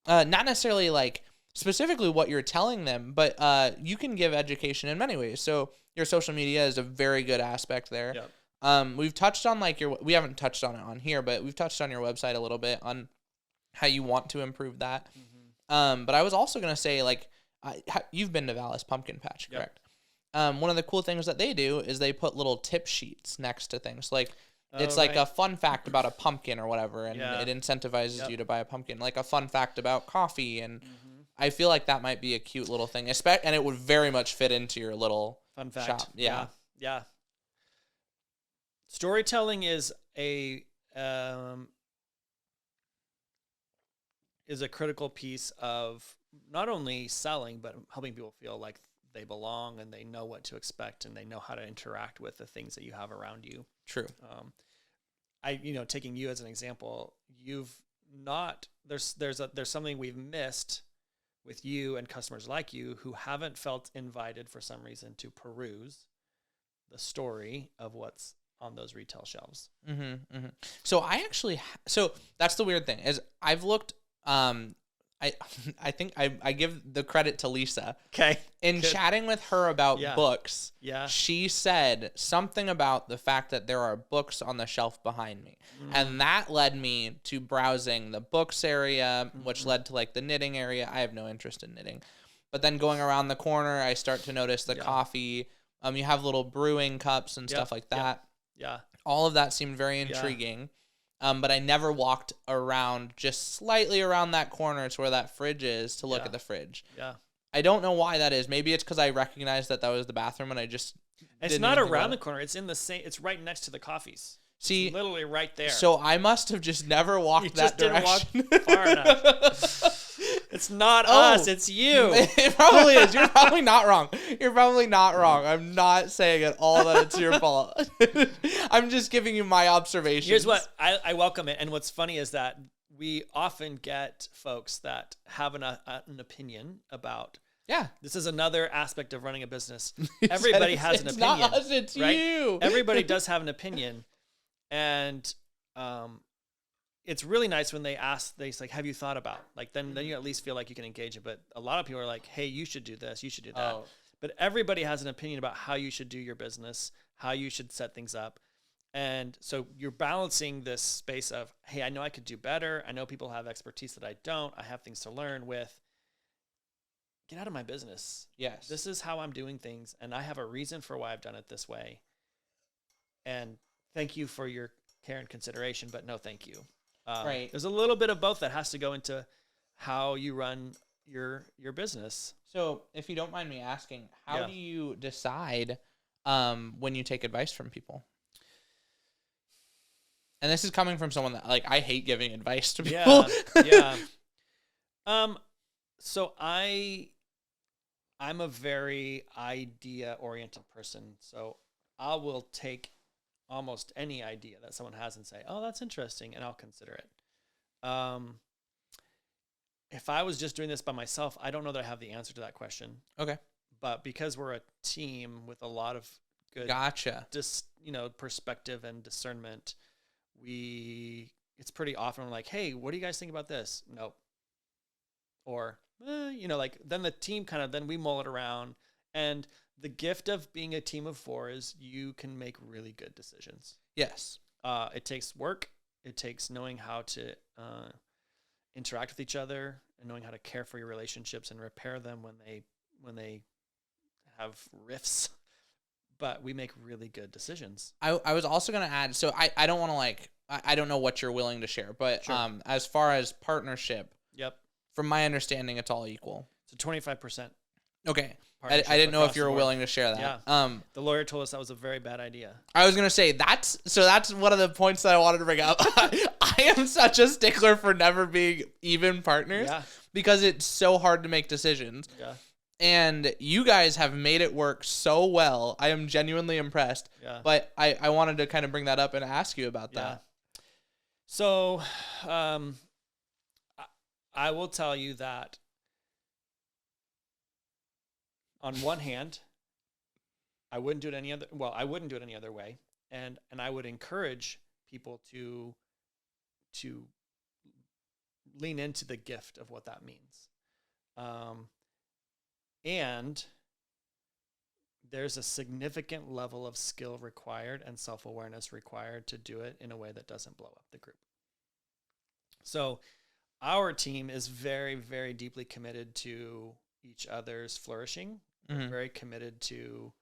not necessarily like specifically what you're telling them, but you can give education in many ways. So your social media is a very good aspect there.
Yep.
We've touched on we haven't touched on it on here, but we've touched on your website a little bit on how you want to improve that. Mm-hmm. But I was also going to say, like, you've been to Vallis Pumpkin Patch, correct? Yep. One of the cool things that they do is they put little tip sheets next to things. Like, it's like a fun fact about a pumpkin or whatever, and it incentivizes you to buy a pumpkin. Like a fun fact about coffee, and I feel like that might be a cute little thing. And it would very much fit into your little
fun fact
shop. Yeah.
Storytelling is a critical piece of not only selling, but helping people feel like they belong and they know what to expect and they know how to interact with the things that you have around you.
True.
Taking you as an example, there's something we've missed with you and customers like you who haven't felt invited for some reason to peruse the story of what's on those retail shelves.
So I actually, so that's the weird thing is I've looked, I think I give the credit to Lisa.
Okay.
In chatting with her about books,
Yeah.
she said something about the fact that there are books on the shelf behind me. And that led me to browsing the books area, which led to like the knitting area. I have no interest in knitting. But then going around the corner, I start to notice the coffee. You have little brewing cups and stuff like that.
Yeah.
All of that seemed very intriguing. But I never walked around just slightly around that corner to where that fridge is to look at the fridge.
Yeah.
I don't know why that is. Maybe it's because I recognized that was the bathroom and I just
it's not around the corner. It's in the same. It's right next to the coffees.
See,
it's literally right there.
So I must have just never walked that direction.
Didn't walk far enough. It's not us. It's you.
It probably is. You're probably not wrong. You're probably not wrong. I'm not saying at all that it's your fault. I'm just giving you my observations.
Here's what I welcome it. And what's funny is that we often get folks that have an opinion about.
Yeah.
This is another aspect of running a business. Everybody has an opinion.
It's not us, it's
right?
you.
Everybody does have an opinion. And it's really nice when they say, like, have you thought about? Like, then you at least feel like you can engage it. But a lot of people are like, hey, you should do this. You should do that. But everybody has an opinion about how you should do your business, how you should set things up. And so you're balancing this space of, hey, I know I could do better. I know people have expertise that I don't. I have things to learn with. Get out of my business.
Yes.
This is how I'm doing things. And I have a reason for why I've done it this way. And thank you for your care and consideration, but no thank you.
Right.
There's a little bit of both that has to go into how you run your business.
So if you don't mind me asking, how do you decide when you take advice from people? And this is coming from someone that, like, I hate giving advice to people.
Yeah. So I'm a very idea-oriented person. So I will take almost any idea that someone has and say, oh, that's interesting, and I'll consider it. If I was just doing this by myself, I don't know that I have the answer to that question.
Okay.
But because we're a team with a lot of good perspective and discernment, it's pretty often like, hey, what do you guys think about this? Nope. Or, then the team then we mull it around. And the gift of being a team of four is you can make really good decisions.
Yes.
It takes work. It takes knowing how to interact with each other and knowing how to care for your relationships and repair them when they have rifts. But we make really good decisions.
I was also going to add, so I don't want to I don't know what you're willing to share, but sure. As far as partnership, from my understanding, it's all equal.
So 25%.
Okay. I didn't know if you were willing to share that.
Yeah. The lawyer told us that was a very bad idea.
I was going to say, that's one of the points that I wanted to bring up. I am such a stickler for never being even partners because it's so hard to make decisions.
Yeah.
And you guys have made it work so well. I am genuinely impressed.
Yeah.
But I wanted to kind of bring that up and ask you about that.
So I will tell you that on one hand, I wouldn't do it any other way. And I would encourage people to lean into the gift of what that means. And there's a significant level of skill required and self-awareness required to do it in a way that doesn't blow up the group. So our team is very, very deeply committed to each other's flourishing. We're very committed to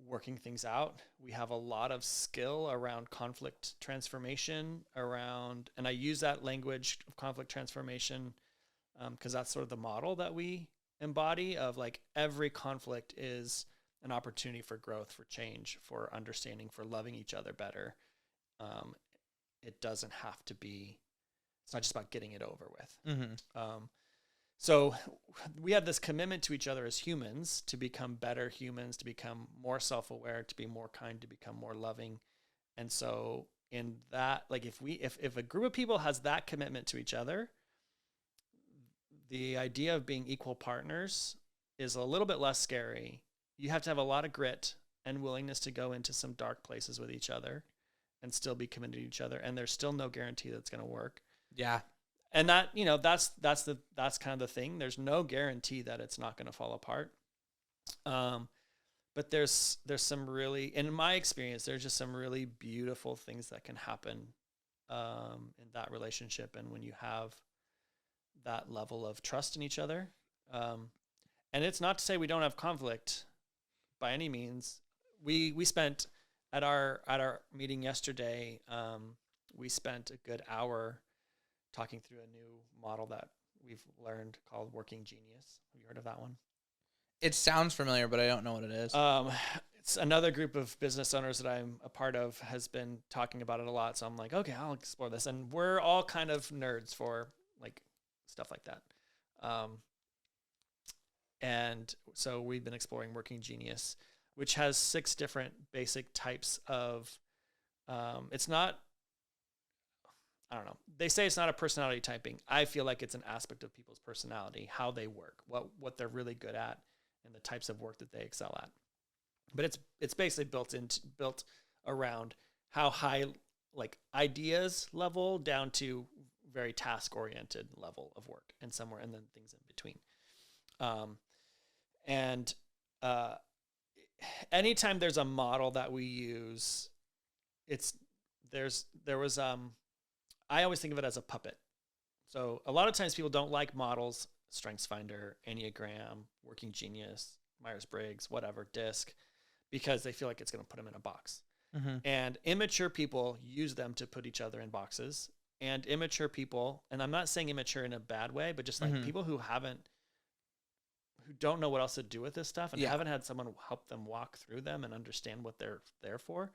working things out. We have a lot of skill around conflict transformation, and I use that language of conflict transformation because that's sort of the model that we embody of like every conflict is an opportunity for growth, for change, for understanding, for loving each other better. It doesn't have to be, it's not just about getting it over with. So we have this commitment to each other as humans to become better humans, to become more self-aware, to be more kind, to become more loving. And so in that, like if a group of people has that commitment to each other, the idea of being equal partners is a little bit less scary. You have to have a lot of grit and willingness to go into some dark places with each other and still be committed to each other. And there's still no guarantee that's going to work.
Yeah.
And that, that's kind of the thing. There's no guarantee that it's not going to fall apart. But there's some really, in my experience, there's just some really beautiful things that can happen in that relationship. And when you have that level of trust in each other, and it's not to say we don't have conflict by any means. We spent at our meeting yesterday, we spent a good hour talking through a new model that we've learned called Working Genius. Have you heard of that one?
It sounds familiar, but I don't know what it is.
It's another group of business owners that I'm a part of has been talking about it a lot. So I'm like, okay, I'll explore this. And we're all kind of nerds for like stuff like that. And so we've been exploring Working Genius, which has 6 different basic types of, it's not, I don't know. They say it's not a personality typing. I feel like it's an aspect of people's personality, how they work, what they're really good at, and the types of work that they excel at. But it's basically built around how high like ideas level down to very task oriented level of work and somewhere and then things in between. Anytime there's a model that we use, I always think of it as a puppet. So a lot of times people don't like models, StrengthsFinder, Enneagram, Working Genius, Myers-Briggs, whatever, DISC, because they feel like it's going to put them in a box.
Mm-hmm.
And immature people use them to put each other in boxes. And immature people, and I'm not saying immature in a bad way, but just like people who don't know what else to do with this stuff and haven't had someone help them walk through them and understand what they're there for.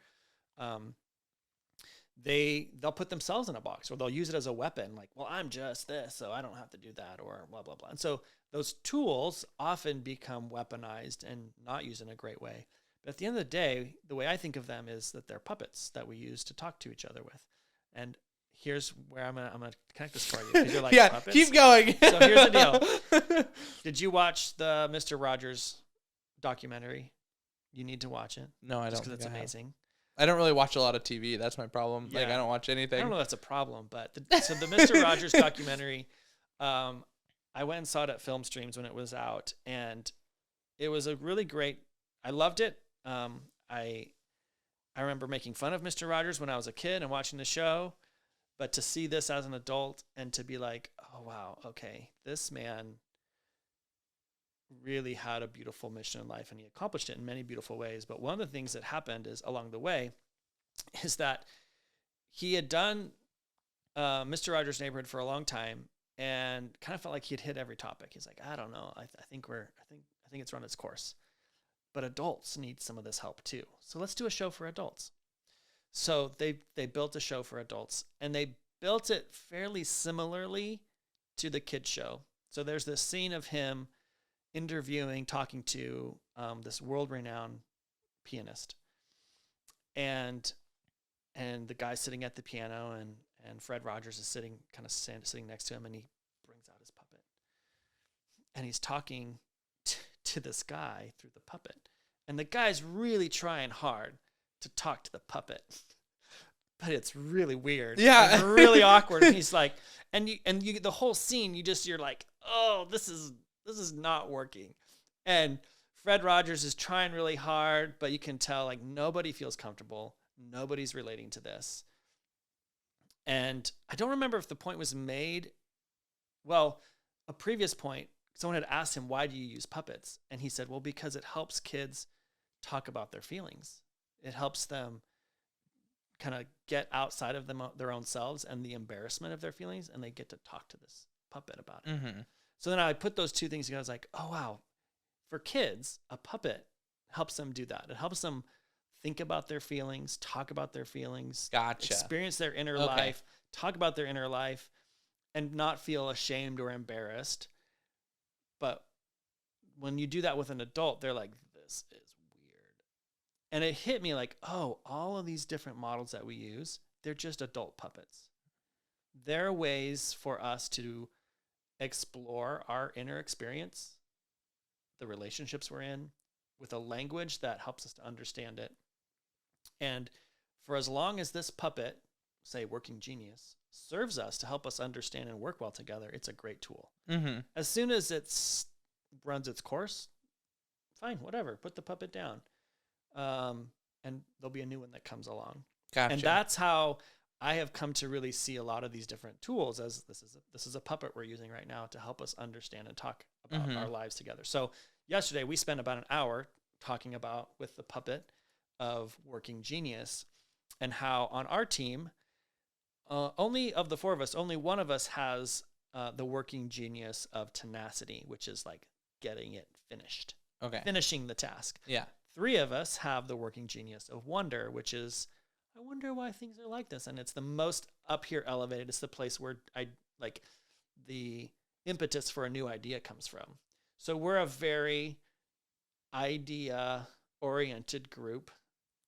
They'll put themselves in a box, or they'll use it as a weapon. Like, well, I'm just this, so I don't have to do that, or blah, blah, blah. And so those tools often become weaponized and not used in a great way. But at the end of the day, the way I think of them is that they're puppets that we use to talk to each other with. And here's where I'm gonna connect this for you, because you're like,
yeah,
puppets?
Keep going.
So here's the deal. Did you watch the Mr. Rogers documentary? You need to watch it.
No, I don't.
Because it's amazing.
I don't really watch a lot of TV. That's my problem.
Yeah.
Like, I don't watch anything.
I don't know if that's a problem, but the Mr. Rogers documentary, I went and saw it at Film Streams when it was out, and it was a really great. I loved it. I remember making fun of Mr. Rogers when I was a kid and watching the show, but to see this as an adult and to be like, oh wow, okay, this man really had a beautiful mission in life, and he accomplished it in many beautiful ways. But one of the things that happened is along the way is that he had done Mr. Rogers' Neighborhood for a long time and kind of felt like he had hit every topic. He's like, I don't know, I think it's run its course, but adults need some of this help too. So let's do a show for adults. So they built a show for adults, and they built it fairly similarly to the kids show. So there's this scene of him interviewing, talking to this world-renowned pianist, and the guy's sitting at the piano, and Fred Rogers is sitting next to him, and he brings out his puppet, and he's talking to this guy through the puppet, and the guy's really trying hard to talk to the puppet, but it's really weird.
Yeah,
it's really awkward. And he's like, and you the whole scene, you're like, oh, this is not working. And Fred Rogers is trying really hard, but you can tell like nobody feels comfortable. Nobody's relating to this. And I don't remember if the point was made. Well, a previous point, someone had asked him, why do you use puppets? And he said, well, because it helps kids talk about their feelings. It helps them kind of get outside of their own selves and the embarrassment of their feelings, and they get to talk to this puppet about it.
Mm-hmm.
So then I put those two things together. I was like, oh, wow. For kids, a puppet helps them do that. It helps them think about their feelings, talk about their feelings,
Gotcha.
Experience their inner life, talk about their inner life, and not feel ashamed or embarrassed. But when you do that with an adult, they're like, this is weird. And it hit me like, oh, all of these different models that we use, they're just adult puppets. They're ways for us to explore our inner experience, the relationships we're in, with a language that helps us to understand it. And for as long as this puppet, say Working Genius, serves us to help us understand and work well together, it's a great tool.
Mm-hmm.
As soon as it runs its course, fine, whatever, put the puppet down. And there'll be a new one that comes along.
Gotcha.
And that's how I have come to really see a lot of these different tools as this is a puppet we're using right now to help us understand and talk about our lives together. So yesterday we spent about an hour talking about with the puppet of Working Genius and how on our team, only of the four of us, only one of us has the Working Genius of tenacity, which is like getting it finished.
Okay.
Finishing the task.
Yeah. 3
of us have the Working Genius of wonder, which is, I wonder why things are like this. And it's the most up here elevated. It's the place where the impetus for a new idea comes from. So we're a very idea-oriented group.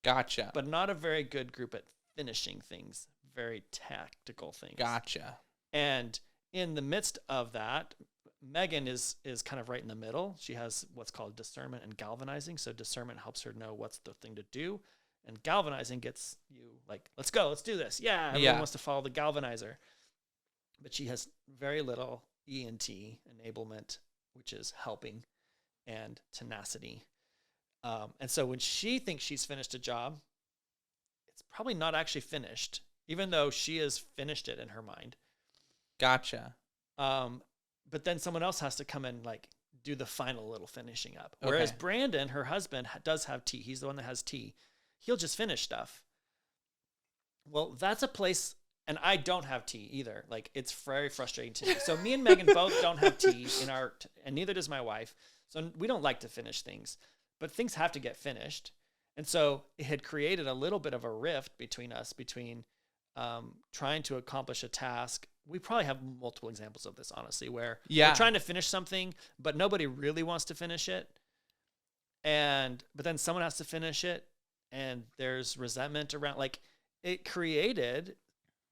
Gotcha.
But not a very good group at finishing things, very tactical things.
Gotcha.
And in the midst of that, Megan is kind of right in the middle. She has what's called discernment and galvanizing. So discernment helps her know what's the thing to do. And galvanizing gets you like, let's go, let's do this. Yeah, everyone wants to follow the galvanizer. But she has very little E&T, enablement, which is helping, and tenacity. And so when she thinks she's finished a job, it's probably not actually finished, even though she has finished it in her mind.
Gotcha.
But then someone else has to come in, like, do the final little finishing up. Whereas Brandon, her husband, does have T. He's the one that has T. He'll just finish stuff. Well, that's a place, and I don't have T either. Like, it's very frustrating to me. So me and Megan both don't have T and neither does my wife. So we don't like to finish things, but things have to get finished. And so it had created a little bit of a rift between us, trying to accomplish a task. We probably have multiple examples of this, honestly, where we're trying to finish something, but nobody really wants to finish it. But then someone has to finish it, and there's resentment around, like, it created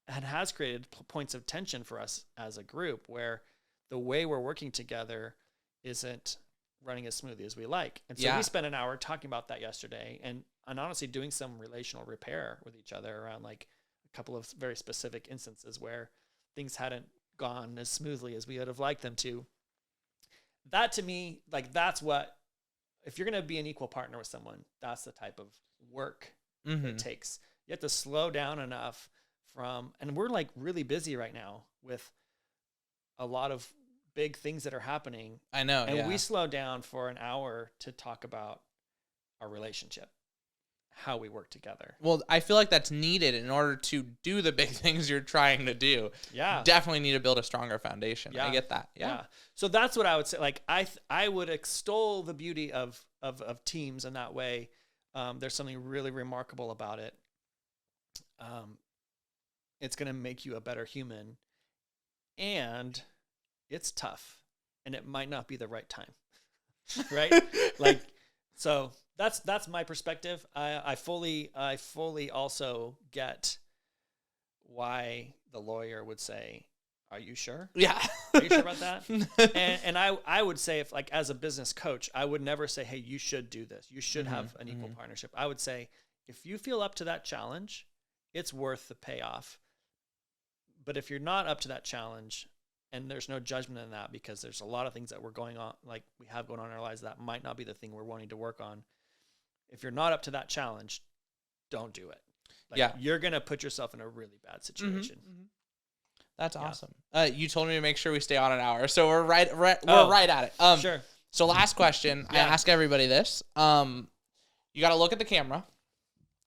and has created points of tension for us as a group where the way we're working together isn't running as smoothly as we like. And so we spent an hour talking about that yesterday and honestly doing some relational repair with each other around like a couple of very specific instances where things hadn't gone as smoothly as we would have liked them to. That to me, like, that's what, if you're going to be an equal partner with someone, that's the type of work it takes. You have to slow down enough and we're like really busy right now with a lot of big things that are happening.
I know.
And we slow down for an hour to talk about our relationship, how we work together.
Well, I feel like that's needed in order to do the big things you're trying to do.
Yeah.
You definitely need to build a stronger foundation.
Yeah.
I get that. Yeah.
So that's what I would say. Like, I would extol the beauty of teams in that way. There's something really remarkable about it. It's going to make you a better human, and it's tough, and it might not be the right time, right? Like, so that's my perspective. I fully also get why the lawyer would say, "Are you sure?
Yeah,
are you sure about that?" and I would say, if like as a business coach, I would never say, "Hey, you should do this. You should have an equal partnership." I would say, if you feel up to that challenge, it's worth the payoff. But if you're not up to that challenge, and there's no judgment in that, because there's a lot of things that we're going on, like we have going on in our lives, that might not be the thing we're wanting to work on. If you're not up to that challenge, don't do it. Like, you're going to put yourself in a really bad situation.
That's awesome. You told me to make sure we stay on an hour, so we're right at it.
Sure.
So last question, I ask everybody this. You got to look at the camera.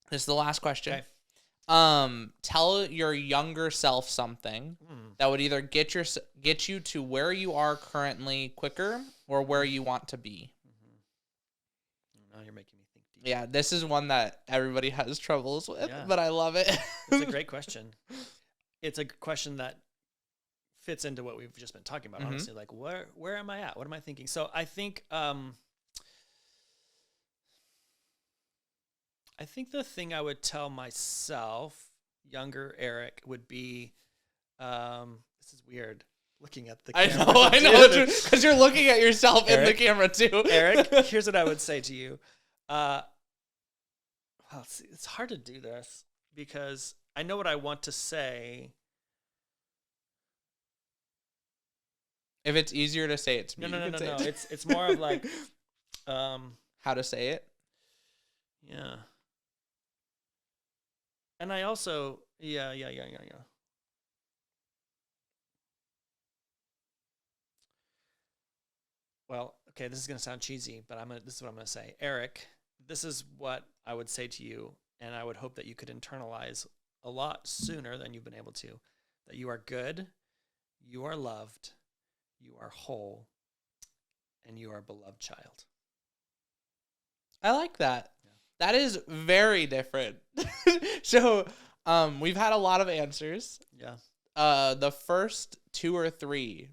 This is the last question.
Okay.
Tell your younger self something that would either get you to where you are currently quicker or where you want to be.
Now you're making me think deep.
Yeah, this is one that everybody has troubles with, but I love it.
It's a great question. It's a question that fits into what we've just been talking about, honestly. Like, where am I at? What am I thinking? So I think the thing I would tell myself, younger Eric, would be, this is weird, looking at the
I
camera.
I know, because you're looking at yourself in the camera too.
Eric, here's what I would say to you. Well, it's hard to do this because I know what I want to say.
If it's easier to say it to me,
No. It's more of like,
how to say it.
Yeah. And I also, yeah. Well, okay, this is gonna sound cheesy, but this is what I'm gonna say. Eric, this is what I would say to you, and I would hope that you could internalize a lot sooner than you've been able to. That you are good, you are loved, you are whole, and you are a beloved child.
I like that. Yeah. That is very different. So, we've had a lot of answers.
Yeah.
The first 2 or 3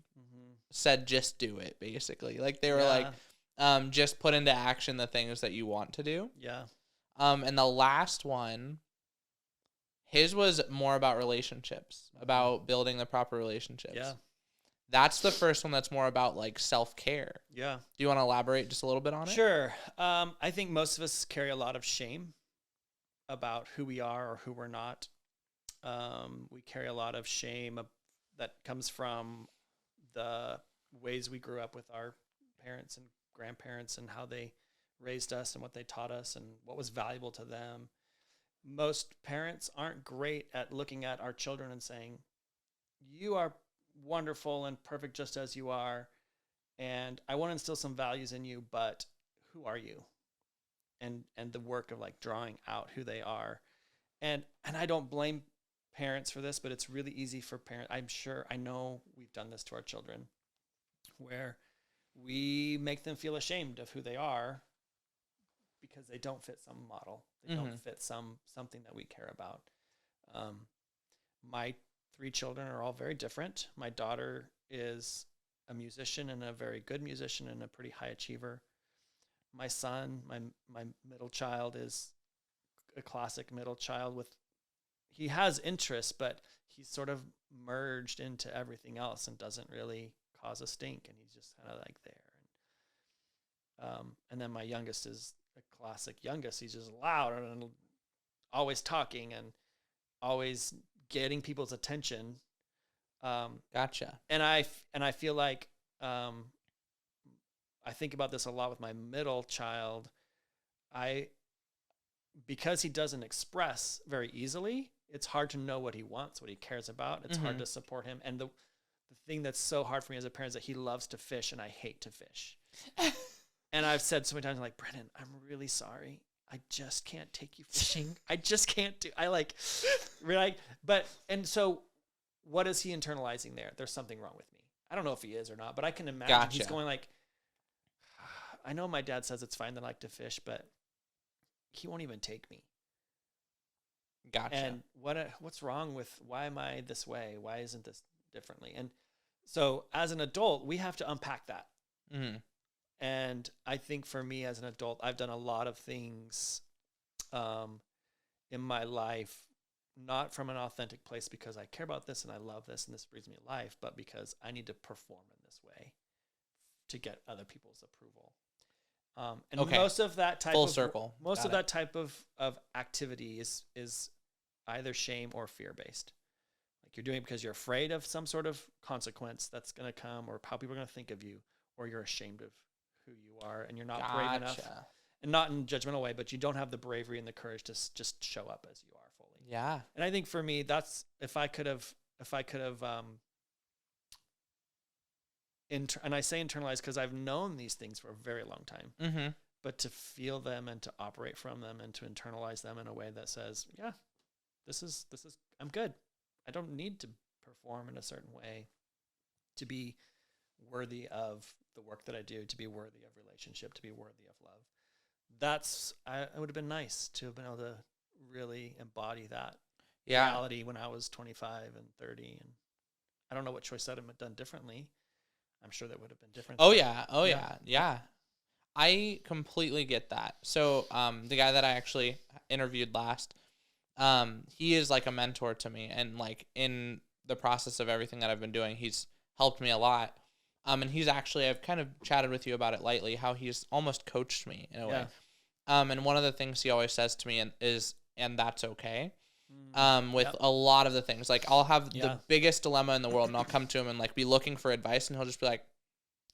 said just do it, basically. Like they were like, just put into action the things that you want to do.
Yeah.
And the last one, his was more about relationships, about building the proper relationships.
Yeah.
That's the first one that's more about like self-care.
Yeah.
Do you want to elaborate just a little bit on it?
Sure. I think most of us carry a lot of shame about who we are or who we're not. We carry a lot of shame that comes from the ways we grew up with our parents and grandparents and how they raised us and what they taught us and what was valuable to them. Most parents aren't great at looking at our children and saying, you are wonderful and perfect just as you are, and I want to instill some values in you, but who are you? And the work of like drawing out who they are. And I don't blame parents for this, but it's really easy for parents. I know we've done this to our children where we make them feel ashamed of who they are because they don't fit some model. They don't fit something that we care about. My 3 children are all very different. My daughter is a musician and a very good musician and a pretty high achiever. My son, my middle child, is a classic middle child he has interests, but he's sort of merged into everything else and doesn't really cause a stink, and he's just kind of like there. And then my youngest is a classic youngest. He's just loud and always talking and always getting people's attention.
Gotcha.
And I feel like I think about this a lot with my middle child. Because he doesn't express very easily, it's hard to know what he wants, what he cares about. It's hard to support him. And the thing that's so hard for me as a parent is that he loves to fish and I hate to fish. And I've said so many times, like, Brennan, I'm really sorry. I just can't take you fishing. I just can't do, and so what is he internalizing there? There's something wrong with me. I don't know if he is or not, but I can imagine he's going like, I know my dad says it's fine that I like to fish, but he won't even take me.
Gotcha.
And what's wrong with, why am I this way? Why isn't this differently? And so as an adult, we have to unpack that. And I think for me as an adult, I've done a lot of things in my life, not from an authentic place because I care about this and I love this and this brings me life, but because I need to perform in this way to get other people's approval. Most of that type of that type of activity is either shame or fear based. Like you're doing it because you're afraid of some sort of consequence that's going to come, or how people are going to think of you, or you're ashamed of who you are and you're not brave enough, and not in a judgmental way, but you don't have the bravery and the courage to just show up as you are fully.
Yeah.
And I think for me, that's if I could have and I say internalize because I've known these things for a very long time, but to feel them and to operate from them and to internalize them in a way that says, yeah, this is, I'm good. I don't need to perform in a certain way to be worthy of the work that I do, to be worthy of relationship, to be worthy of love. It would have been nice to have been able to really embody that reality when I was 25 and 30. And I don't know what choice I'd have done differently. I'm sure that would have been different.
Yeah. I completely get that. So, the guy that I actually interviewed last, he is like a mentor to me, and like in the process of everything that I've been doing, he's helped me a lot. And he's actually, I've kind of chatted with you about it lightly, how he's almost coached me in a way. And one of the things he always says to me is, and that's okay. With a lot of the things, like I'll have the biggest dilemma in the world and I'll come to him and like be looking for advice and he'll just be like,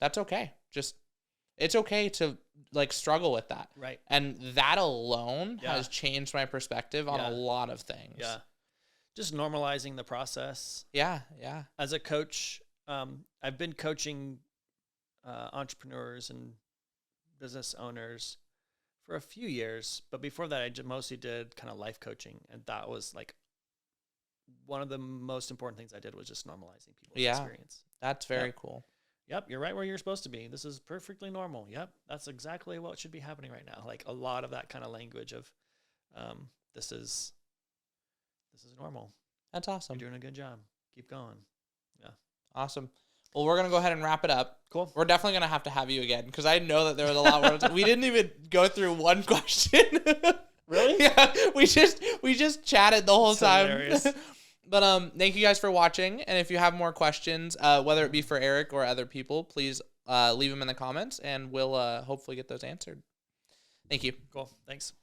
that's okay. It's okay to like struggle with that.
Right.
And that alone has changed my perspective on a lot of things.
Yeah. Just normalizing the process.
Yeah. Yeah.
As a coach, I've been coaching entrepreneurs and business owners for a few years, but before that, I mostly did kind of life coaching, and that was like one of the most important things I did was just normalizing people's experience.
That's very cool.
Yep, you're right where you're supposed to be. This is perfectly normal. Yep, that's exactly what should be happening right now. Like a lot of that kind of language of, this is normal.
That's awesome.
You're doing a good job. Keep going. Yeah.
Awesome. Well, we're going to go ahead and wrap it up.
Cool.
We're definitely going to have you again because I know that there was a lot more. We didn't even go through one question.
Really?
Yeah. We just chatted the whole time.
Hilarious.
But thank you guys for watching. And if you have more questions, whether it be for Eric or other people, please leave them in the comments and we'll hopefully get those answered. Thank you.
Cool. Thanks.